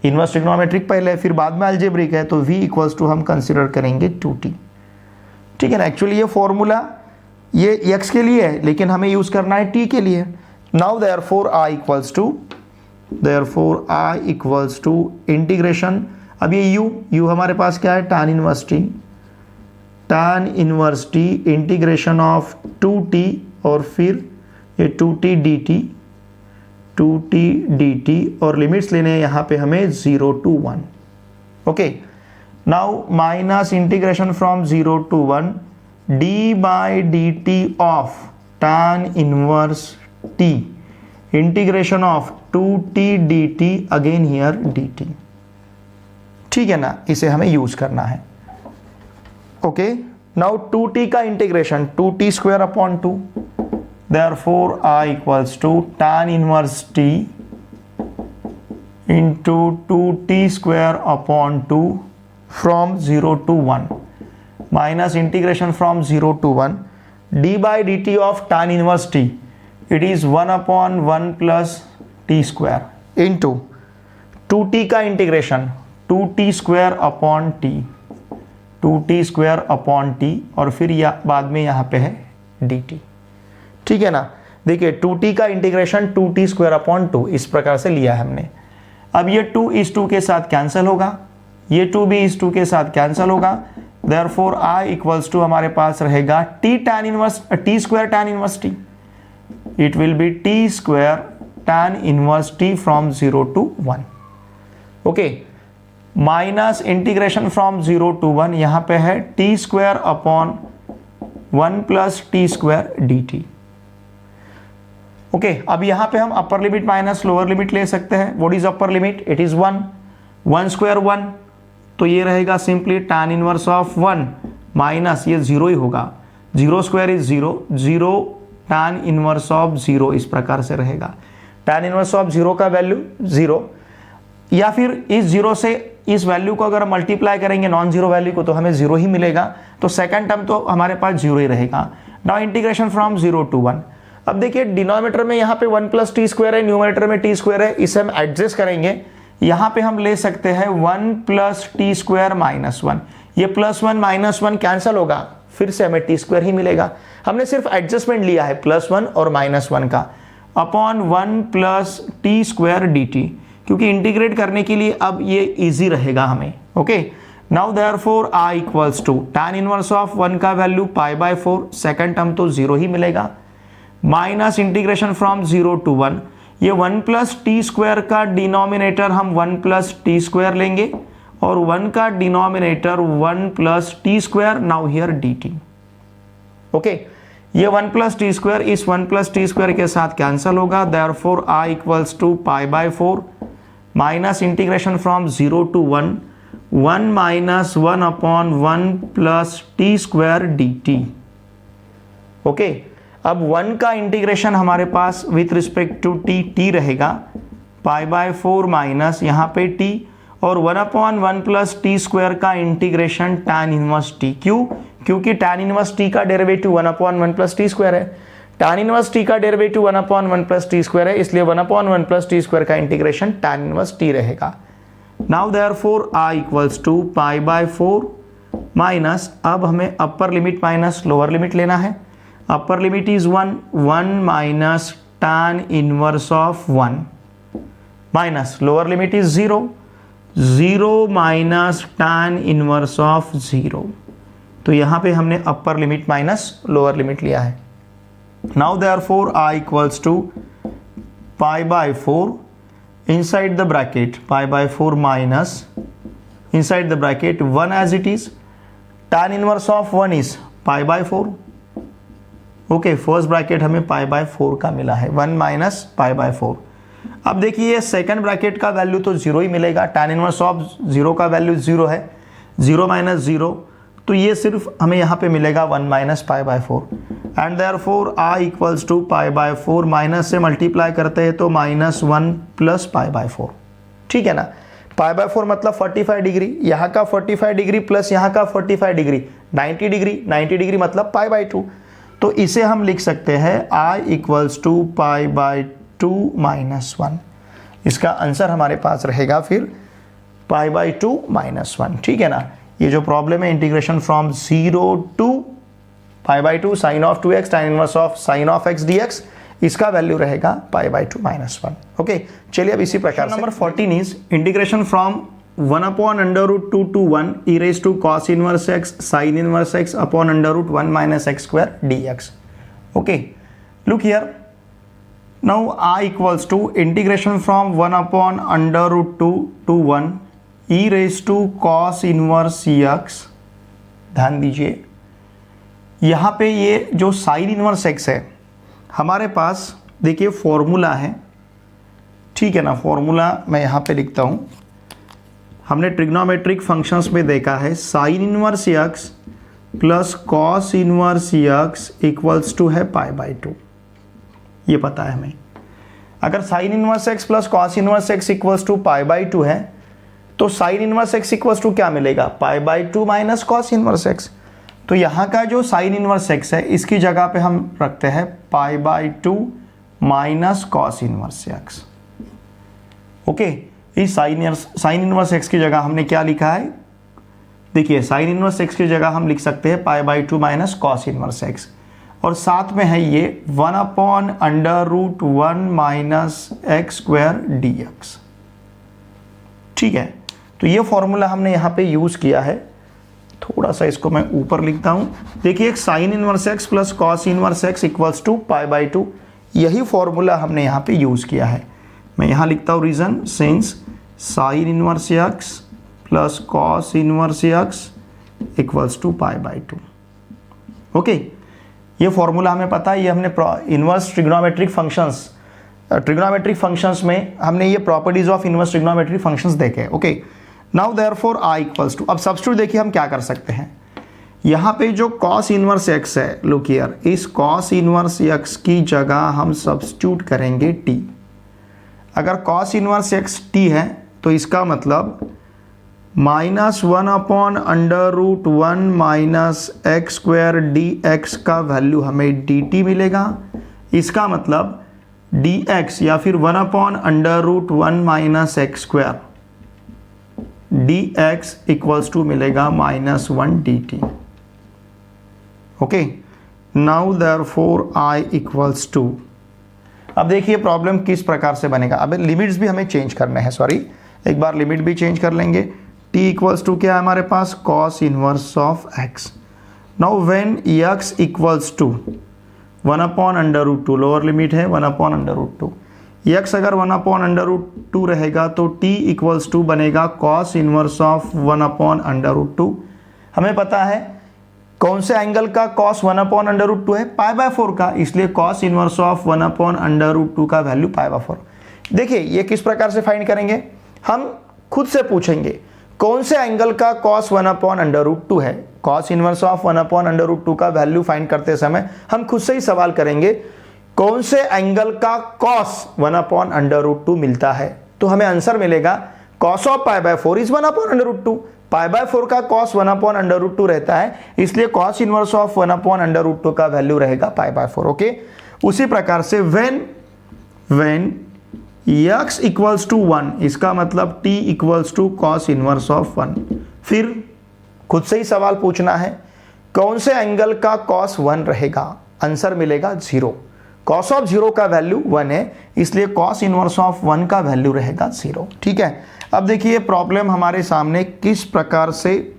इनवर्स ट्रिग्नोमेट्रिक पहले फिर बाद में अलजेब्रिक है, तो v इक्वल्स टू हम कंसिडर करेंगे 2t। ठीक है ना। एक्चुअली ये फॉर्मूला ये x के लिए है लेकिन हमें यूज करना है t के लिए। Now therefore I equals to integration, अब ये u हमारे पास क्या है, tan inverse t integration of 2t और फिर ये 2t dt और लिमिट्स लेने हैं यहाँ पे हमें 0 to 1। Okay, now minus integration from 0 to 1 d by dt of tan inverse t integration of 2t dt again here dt। ठीक है ना, इसे हमें यूज करना है। ओके, नाउ 2t का integration 2t square upon 2, therefore I equals to tan inverse t into 2t square upon 2 from 0 to 1 minus integration from 0 to 1 d by dt of tan inverse t, it is 1 upon 1 plus t square into 2t का integration 2t square upon T, 2t square upon T, और फिर बाद में यहाँ पे है dt। ठीक है ना। देखिए 2t का इंटीग्रेशन 2t स्क्वायर अपॉन 2 इस प्रकार से लिया है हमने। अब ये 2 इस 2 के साथ कैंसिल होगा, ये 2 भी इस 2 के साथ कैंसिल होगा, देयरफॉर I इक्वल्स टू हमारे पास रहेगा t tan inverse t square tan inverse t, it will be t square tan inverse t from 0 to 1। Okay, minus integration from 0 to 1 यहां पे है t square upon 1 plus T square dt। Okay, अब यहां पे हम upper limit minus lower limit ले सकते हैं। What is upper limit? It is 1, 1 square 1, तो ये रहेगा simply tan inverse of 1 minus ये 0 ही होगा, 0 square is 0, 0 tan inverse of 0 इस प्रकार से रहेगा। tan इनवर्स ऑफ 0 का वैल्यू 0, या फिर इस 0 से इस वैल्यू को अगर मल्टीप्लाई करेंगे नॉन जीरो वैल्यू को तो हमें 0 ही मिलेगा, तो सेकंड टर्म तो हमारे पास 0 ही रहेगा। Now integration from 0 to 1। अब देखिए डिनोमिनेटर में यहाँ पे 1 प्लस टी स्क्वायर है, न्यूमरेटर में टी स्क्वायर है, इसे हम एडजस्ट करेंगे। यहाँ पे हम ले सकते हैं 1 प्लस टी स्क्वायर माइनस 1, ये प्लस 1 माइनस 1 कैंसिल होगा, फिर से हमें टी स्क्वायर ही मिलेगा। हमने सिर्फ एडजस्टमेंट लिया है प्लस 1 और माइनस 1 का, upon 1 plus T square d t, क्योंकि इंटीग्रेट करने के लिए अब ये इजी रहेगा हमें। Okay, now therefore I equals to tan inverse of 1 का वैल्यू π/4, सेकंड टर्म तो 0 ही मिलेगा, माइनस इंटीग्रेशन फ्रॉम 0 to 1, ये 1 प्लस टी स्क्वायर का डिनोमिनेटर हम 1 प्लस टी स्क्वायर लेंगे और 1 का denominator 1 plus T square, now here dt। Okay, ये 1 प्लस टी स्क्वायर इस 1 प्लस टी स्क्वायर के साथ कैंसिल होगा, therefore I equals to π/4 minus integration from 0 to 1, 1 minus 1 upon 1 plus T square dt। Okay, अब 1 का इंटीग्रेशन हमारे पास with respect to t रहेगा, π/4 माइनस यहाँ पे t, और 1 अपॉन 1 प्लस टी स्क्वायर का इंटीग्रेशन tan इनवर्स t। क्यों? क्योंकि tan इनवर्स t का derivative 1 upon 1 plus T square है, tan इनवर्स t का derivative 1 upon 1 plus T square है, इसलिए 1 अपॉन 1 प्लस टी स्क्वायर का इंटीग्रेशन tan इनवर्स t रहेगा। Now therefore I equals to π/4 minus, अब हमें upper limit minus lower limit लेना है। Upper limit is 1, 1 minus tan inverse of 1 minus lower limit is 0, 0 minus tan inverse of 0, तो यहां पे हमने upper limit minus lower limit लिया है। Now therefore I equals to π/4 inside the bracket, π/4 minus inside the bracket 1 as it is, tan inverse of 1 is π/4। Okay, first bracket हमें π/4 का मिला है, 1 माइनस π/4। अब देखिए सेकंड ब्रैकेट का वैल्यू तो 0 ही मिलेगा, tan इनवर्स ऑफ 0 का वैल्यू 0 है, 0 माइनस 0, तो ये सिर्फ हमें यहाँ पे मिलेगा 1 minus π/4, and therefore I equals to π/4 minus से मल्टीप्लाई करते हैं तो माइनस 1 प्लस π/4। ठीक है ना, π/4 मतलब 45 डिग्री, यहाँ का 45 डिग्री प्लस यहाँ का 45 डिग्री 90 डिग्री, 90 डिग्री मतलब π/2, तो इसे हम लिख सकते हैं I इक्वल्स टू π/2 माइनस 1। इसका आंसर हमारे पास रहेगा फिर π/2 माइनस 1। ठीक है ना, ये जो प्रॉब्लम है integration from 0 to π/2 sine of 2x tan inverse of sine of x dx, इसका वैल्यू रहेगा π/2 माइनस 1। ओके, चलिए अब इसी प्रकार से number 14 is integration from 1 upon √2 to 1 e raised to cos inverse x sin inverse x upon √1 minus x square dx। okay, look here, now I equals to integration from 1 upon √2 to 1 e raised to cos inverse x। ध्यान दीजिए यहाँ पे ये जो sign inverse x है हमारे पास, देखिए formula है। ठीक है ना, फॉर्मूला मैं यहाँ पे लिखता हूँ। हमने ट्रिग्नोमेट्रिक फंक्शंस में देखा है sine inverse x plus cos inverse x equals to है π/2, ये पता है हमें। अगर sine inverse x plus cos inverse x equals to π/2 है तो sine inverse x equals to क्या मिलेगा, π/2 माइनस कॉस इनवर्स x। तो यहाँ का जो साइन इनवर्स x है इसकी जगह पे हम रखते हैं π/2 minus cos inverse x। Okay, इस साइन इनवर्स एक्स की जगह हमने क्या लिखा है, देखिए साइन इनवर्स एक्स की जगह हम लिख सकते हैं पाई by 2 minus cos inverse x, और साथ में है ये 1/√1 minus x square d x. ठीक है, तो ये फॉर्मूला हमने यहाँ पे यूज किया है। थोड़ा सा इसको मैं ऊपर लिखता हूँ। देखिए एक sine inverse x plus cos inverse x equals to pi by 2, यही फॉर्मूला हमने यहाँ पे यूज किया है। मैं यहाँ लिखता हूँ reason, since sine inverse x plus cos inverse x equals to pi by 2। Okay, ये फॉर्मूला हमें पता है, ये हमने इनवर्स ट्रिग्नोमेट्रिक फंक्शंस में हमने ये properties of inverse trigonometric functions देखे। Okay, now therefore I equals to, अब सब्स्टिट्यूट देखिए हम क्या कर सकते हैं। यहाँ पे जो कॉस इनवर्स एक्स है, लुक हियर, इस कॉस इनवर्स एक्स की जगह हम सब्स्टिट्यूट करेंगे टी। अगर कॉस इनवर्स एक्स टी है तो इसका मतलब -1/√1 minus x square d x का वैल्यू हमें डी टी मिलेगा। इसका मतलब डी एक्स या फिर 1/√1 minus x square d x equals to मिलेगा -1 d t. Okay, now therefore I equals to, अब देखिए प्रॉब्लम किस प्रकार से बनेगा। अब लिमिट्स भी हमें चेंज करने हैं, सॉरी एक बार लिमिट भी चेंज कर लेंगे। t इक्वल्स टू क्या है हमारे पास, cos inverse of x। Now when x equals to 1/√2, lower limit है 1/√2, x अगर 1/√2 रहेगा तो t इक्वल्स टू बनेगा cos इनवर्स ऑफ 1/√2। हमें पता है कौन से एंगल का cos 1/√2 है, पाई बाय 4 का, इसलिए cos इनवर्स ऑफ 1/√2 का वैल्यू पाई बाय 4। देखिए ये किस प्रकार से फाइंड करेंगे, हम खुद से पूछेंगे कौन से एंगल का cos 1/√2 है। cos इनवर्स ऑफ 1/√2 का वैल्यू फाइंड करते समय हम खुद से ही सवाल करेंगे कौन से एंगल का cos 1/√2 मिलता है, तो हमें आंसर मिलेगा cos of pi by 4 is 1/√2। Pi by 4 का cos 1/√2 रहता है, इसलिए cos इनवर्स ऑफ 1/√2 का वैल्यू रहेगा पाई बाय 4। ओके, उसी प्रकार से व्हेन x इक्वल्स टू 1, इसका मतलब t equals to cos inverse of 1। फिर खुद से ही सवाल पूछना है कौन से एंगल का cos 1 रहेगा, आंसर मिलेगा 0। cos ऑफ 0 का वैल्यू 1 है, इसलिए cos इनवर्स ऑफ 1 का वैल्यू रहेगा 0। ठीक है, अब देखिए प्रॉब्लम हमारे सामने किस प्रकार से,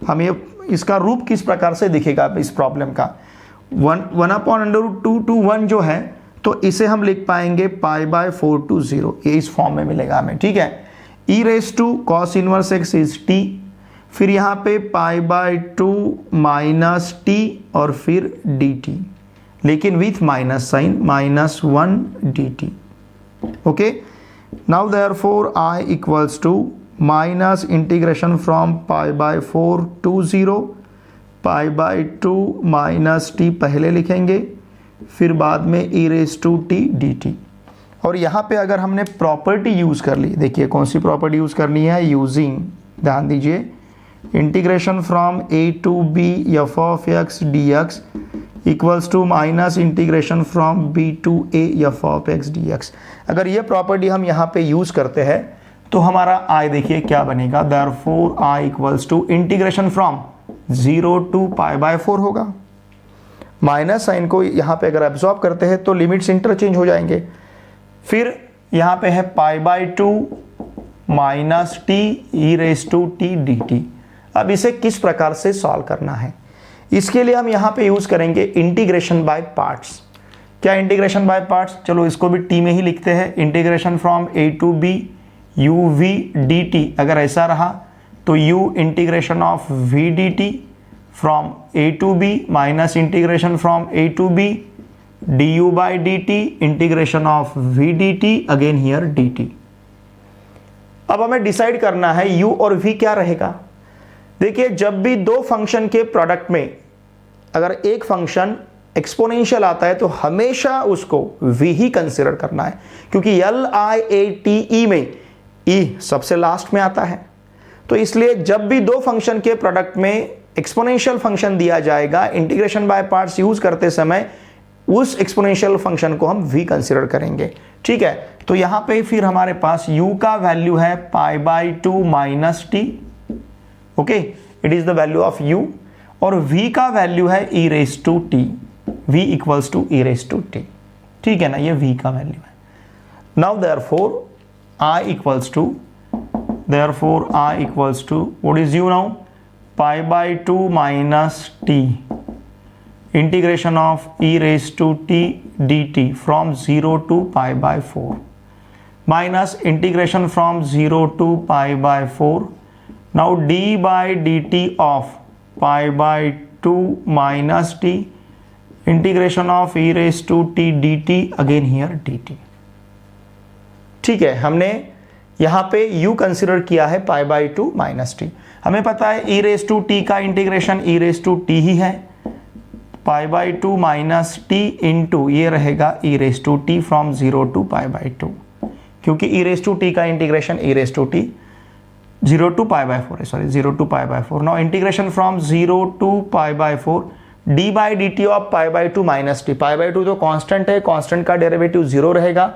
हमें इसका रूप किस प्रकार से दिखेगा इस प्रॉब्लम का। 1/√2 to 1 जो है तो इसे हम लिख पाएंगे पाई बाय 4 to 0, ये इस फॉर्म में मिलेगा हमें। ठीक है, e raise to cos inverse x is t, फिर यहाँ पे पाई बाय 2 माइनस टी और फिर dt, लेकिन with minus sign, -1 dt। Okay, now therefore I equals to minus integration from pi by 4 to 0, pi by 2 minus t पहले लिखेंगे, फिर बाद में e raise to t dt। और यहाँ पे अगर हमने प्रॉपर्टी यूज कर ली, देखिए कौन सी प्रॉपर्टी यूज करनी है, यूजिंग, ध्यान दीजिए, integration from a to b f of x dx equals to minus integration from b to a f of x dx। अगर ये प्रॉपर्टी हम यहाँ पे यूज करते हैं तो हमारा I देखिए क्या बनेगा, therefore I equals to integration from 0 to pi by 4 होगा। माइनस साइन को यहाँ पे अगर एब्जॉर्ब करते हैं तो लिमिट्स इंटरचेंज हो जाएंगे। फिर यहाँ पे है pi by 2 minus t e raise to t d t. अब इसे किस प्रकार से सॉल्व करना है, इसके लिए हम यहाँ पे यूज करेंगे इंटीग्रेशन बाय पार्ट्स। क्या इंटीग्रेशन बाय पार्ट्स, चलो इसको भी टी में ही लिखते हैं, integration from a to b u v dt। अगर ऐसा रहा तो u integration of v dt from a to b minus integration from a to b du by dt integration of v dt again here dt। अब हमें decide करना है u और v क्या रहेगा। देखिए जब भी दो फंक्शन के प्रोडक्ट में अगर एक फंक्शन एक्सपोनेंशियल आता है तो हमेशा उसको v ही कंसिडर करना है, क्योंकि LIATE में e सबसे लास्ट में आता है। तो इसलिए जब भी दो फंक्शन के प्रोडक्ट में एक्सपोनेंशियल फंक्शन दिया जाएगा, इंटीग्रेशन बाय पार्ट्स यूज करते समय उस एक्सपोनेंशियल फंक्शन को हम v कंसिडर करेंगे। ठीक है, तो यहाँ पे फिर हमारे पास u का वैल्यू है π/2 minus t. Okay, it is the value of u, और v का वैल्यू है e raise to t, v equals to e raise to t. ठीक है ना, ये v का वैल्यू है। Now therefore I equals to what is u now, π/2 minus t integration of e raise to t dt from 0 to π/4 minus integration from 0 to π/4। now d by dt of π/2 minus t integration of e raised to t dt again here dt। ठीक है, हमने यहाँ पे u consider किया है π/2 minus T. हमें पता है e raised to t का integration e raised to t ही है, π/2 माइनस टी इंटू ये रहेगा e raised to t from 0 to π/2, क्योंकि e raised to t का integration e raised to t 0 to π/4 है, sorry 0 to π/4। Now integration from 0 to π/4 d by dt of π/2 minus t. π/2 तो constant है, constant का derivative 0 रहेगा,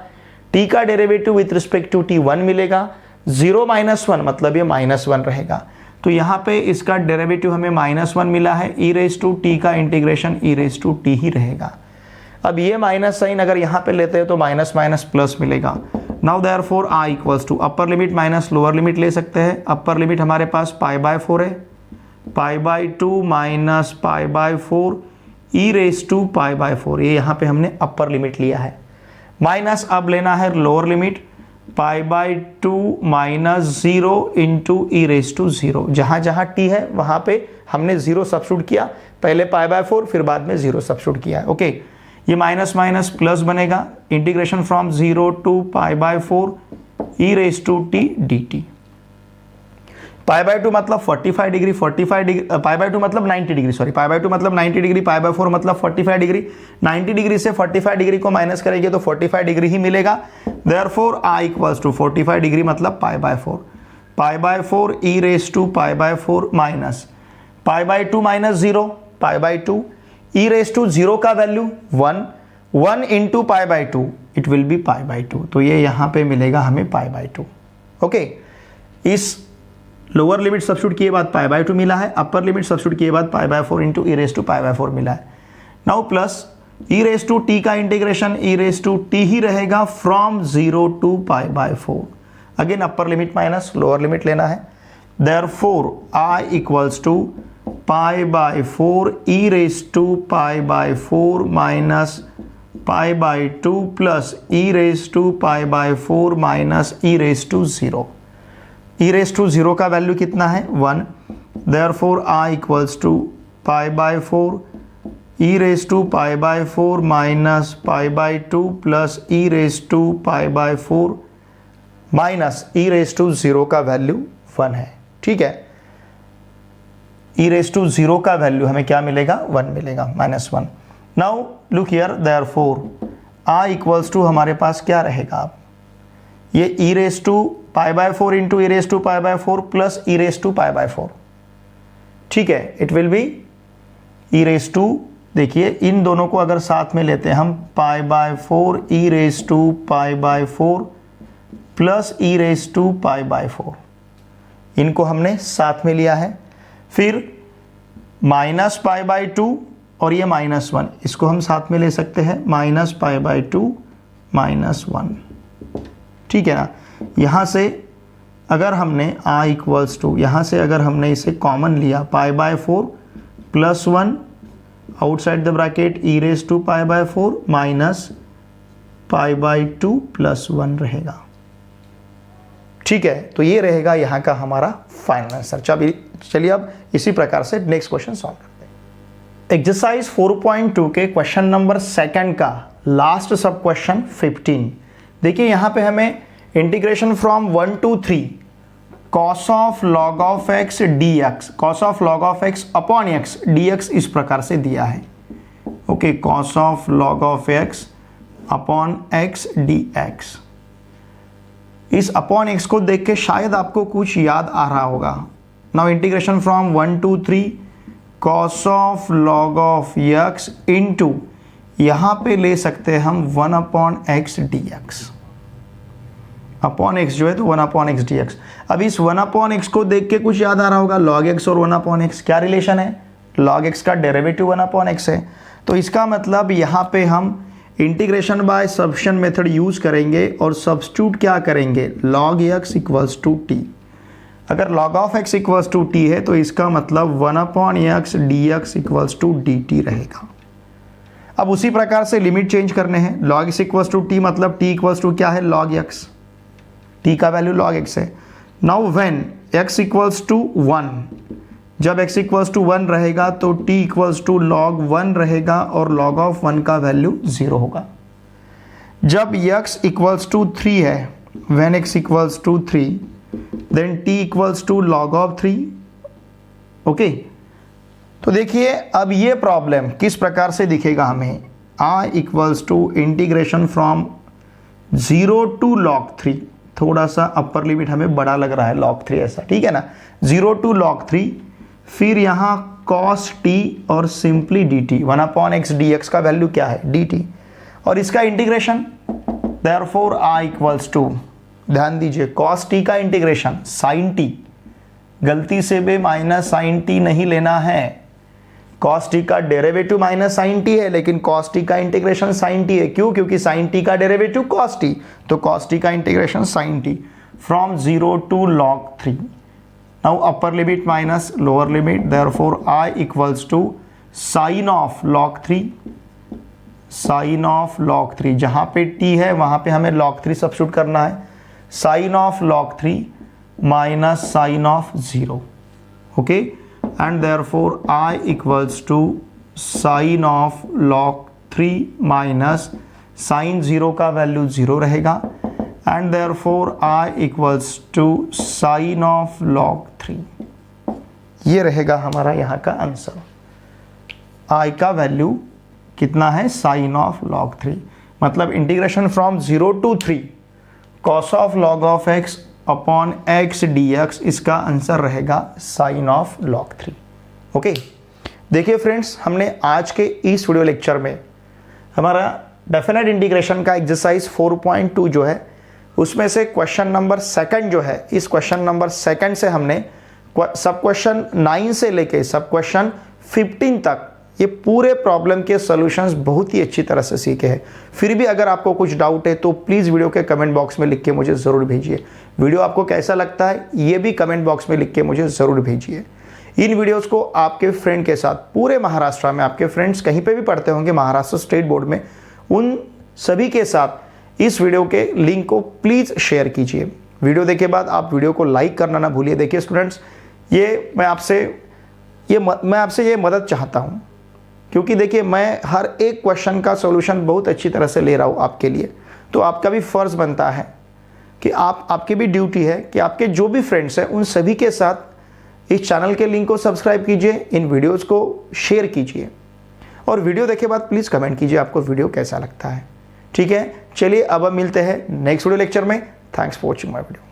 t का derivative with respect to t 1 मिलेगा, 0 minus 1 मतलब ये -1 रहेगा। तो यहाँ पे इसका डेरिवेटिव हमें -1 मिला है, e रेज टू टी का integration e raise to t ही रहेगा। अब ये माइनस साइन अगर यहाँ पे लेते हैं तो माइनस माइनस प्लस मिलेगा। Now therefore i equals to upper limit minus lower limit ले सकते हैं। अपर लिमिट हमारे पास π/4 है, π/2 माइनस π/4 e रेज टू π/4, ये यहाँ पे हमने अपर लिमिट लिया है। माइनस अब लेना है lower limit, π/2 minus 0 into e raise to 0। जहाँ जहाँ t है वहाँ पे हमने 0 सब्स्टिट्यूट किया, पहले π/4 फिर बाद में 0 सब्स्टिट्यूट किया है। ओके, ये माइनस माइनस प्लस बनेगा, integration from 0 to π/4 e raise to t dt। π/2 मतलब 45 डिग्री, π/2 मतलब 90 डिग्री, सॉरी π/2 मतलब 90 डिग्री, π/4 मतलब 45 डिग्री। 90 डिग्री से 45 डिग्री को माइनस करेंगे तो 45 डिग्री ही मिलेगा। Therefore i equals to 45 degree मतलब π/4 e raise to π/4 minus π/2 minus 0, π/2 e raise to 0 का value 1 into π/2 it will be π/2, तो ये यहाँ पे मिलेगा हमें π/2। ओके, इस लोअर लिमिट सब्स्टिट्यूट किए बाद π/2 मिला है, अपर लिमिट सब्स्टिट्यूट किए बाद π/4 इंटू e रेज टू π/4 मिला है। Now plus e raise to t का integration e raise to t ही रहेगा from 0 to π/4। Again upper limit minus lower limit लेना है। Therefore i equals to π/4 e raise to π/4 minus π/2 plus e raise to π/4 minus e raise to 0। e raise to 0 का value कितना है 1। Therefore i equals to π/4 e raise to π/4 minus π/2 plus e raise to π/4 minus e raise to 0 का value 1 है। ठीक है, e raise to 0 का value हमें क्या मिलेगा 1 मिलेगा, -1। Now look here, therefore i equals to हमारे पास क्या रहेगा, अब ये e raise to π/4 into e raise to π/4 plus e raise to π/4। ठीक है, it will be e raise to, देखिए इन दोनों को अगर साथ में लेते हैं हम π/4 e raise to π/4 plus e raise to π/4, इनको हमने साथ में लिया है। फिर माइनस π/2 और ये -1, इसको हम साथ में ले सकते हैं, माइनस π/2 -1। ठीक है ना, यहाँ से अगर हमने i इक्वल्स टू, यहाँ से अगर हमने इसे कॉमन लिया π/4 plus 1 outside the bracket e raise to π/4 minus π/2 plus 1 रहेगा। ठीक है, तो ये रहेगा यहाँ का हमारा फाइनल आंसर। चलिए अब इसी प्रकार से नेक्स्ट क्वेश्चन सॉल्व करते हैं। एक्सरसाइज 4.2 के क्वेश्चन नंबर 2 का लास्ट सब क्वेश्चन 15। देखिए यहाँ पे हमें integration from 1 to 3 cos of log of x dx, cos of log of x upon x dx इस प्रकार से दिया है। Okay, cos of log of x upon x dx। इस अपॉन x को देख के शायद आपको कुछ याद आ रहा होगा। Now integration from 1 to 3 cos of log of x into यहाँ पे ले सकते हैं हम 1/x dx, अपॉन x जो है तो 1/x dx। अब इस 1/x को देख के कुछ याद आ रहा होगा, log x और 1/x क्या रिलेशन है, log x का डेरिवेटिव 1/x है। तो इसका मतलब यहाँ पे हम integration by substitution method use करेंगे और सब्स्टिट्यूट क्या करेंगे, log x equals to t। अगर log of x equals to t है तो इसका मतलब 1/x dx equals to dt रहेगा। अब उसी प्रकार से लिमिट चेंज करने हैं, log x equals to t मतलब t इक्वल्स टू क्या है, log x, t का वैल्यू log x है। Now when x equals to 1, जब x इक्वल्स टू 1 रहेगा तो t इक्वल्स टू log 1 रहेगा और log ऑफ 1 का वैल्यू 0 होगा। जब x इक्वल्स टू 3 है, when x equals to 3 then t equals to log of 3। Okay, तो देखिए अब ये प्रॉब्लम किस प्रकार से दिखेगा हमें, i equals to integration from 0 to log 3, थोड़ा सा अपर लिमिट हमें बड़ा लग रहा है log 3 ऐसा, ठीक है ना, 0 टू log 3, फिर यहाँ cos t और सिंपली dt, 1/x dx का वैल्यू क्या है dt, और इसका integration therefore i equals to, ध्यान दीजिए cos t का इंटीग्रेशन sin t, गलती से भी माइनस sin t नहीं लेना है, cos t का डेरिवेटिव माइनस sin t है लेकिन cos t का इंटीग्रेशन sin t है, क्यों, क्योंकि sin t का डेरिवेटिव cos t, तो cos t का integration sin t from 0 to log 3। Now upper limit minus lower limit, therefore i equals to sine of log 3, sine of log 3, जहां पे t है वहां पे हमें log 3 सब्स्टिट्यूट करना है, sine of log 3 minus sine of 0। Okay, and therefore i equals to sine of log 3 minus sine 0 का value 0 रहेगा, and therefore i equals to sine of log 3। ये रहेगा हमारा यहाँ का आंसर। i का वैल्यू कितना है, साइन ऑफ log 3, मतलब integration from 0 to 3 cos of log of x upon x dx, इसका आंसर रहेगा साइन ऑफ log 3। ओके, देखिए फ्रेंड्स, हमने आज के इस वीडियो लेक्चर में हमारा डेफिनेट इंटीग्रेशन का एक्सरसाइज 4.2 जो है उसमें से क्वेश्चन नंबर 2 जो है, इस क्वेश्चन नंबर 2 से हमने सब क्वेश्चन 9 से लेके सब क्वेश्चन 15 तक ये पूरे प्रॉब्लम के सॉल्यूशंस बहुत ही अच्छी तरह से सीखे हैं। फिर भी अगर आपको कुछ डाउट है तो प्लीज़ वीडियो के कमेंट बॉक्स में लिख के मुझे ज़रूर भेजिए। वीडियो आपको कैसा लगता है ये भी कमेंट बॉक्स में लिख के मुझे ज़रूर भेजिए। इन वीडियोस को आपके फ्रेंड के साथ, पूरे महाराष्ट्र में आपके फ्रेंड्स कहीं पे भी पढ़ते होंगे महाराष्ट्र स्टेट बोर्ड में, उन सभी के साथ इस वीडियो के लिंक को प्लीज़ शेयर कीजिए। वीडियो देखे बाद आप वीडियो को लाइक करना ना भूलिए। देखिए स्टूडेंट्स, ये मैं आपसे ये मदद चाहता हूँ, क्योंकि देखिए मैं हर एक क्वेश्चन का सॉल्यूशन बहुत अच्छी तरह से ले रहा हूँ आपके लिए, तो आपका भी फ़र्ज़ बनता है कि आपकी भी ड्यूटी है कि आपके जो भी फ्रेंड्स हैं उन सभी के साथ इस चैनल के लिंक को सब्सक्राइब कीजिए, इन वीडियोस को शेयर कीजिए और वीडियो देखे बाद प्लीज़ कमेंट कीजिए आपको वीडियो कैसा लगता है। ठीक है, चलिए अब हम मिलते हैं नेक्स्ट वीडियो लेक्चर में। Thanks for watching my video.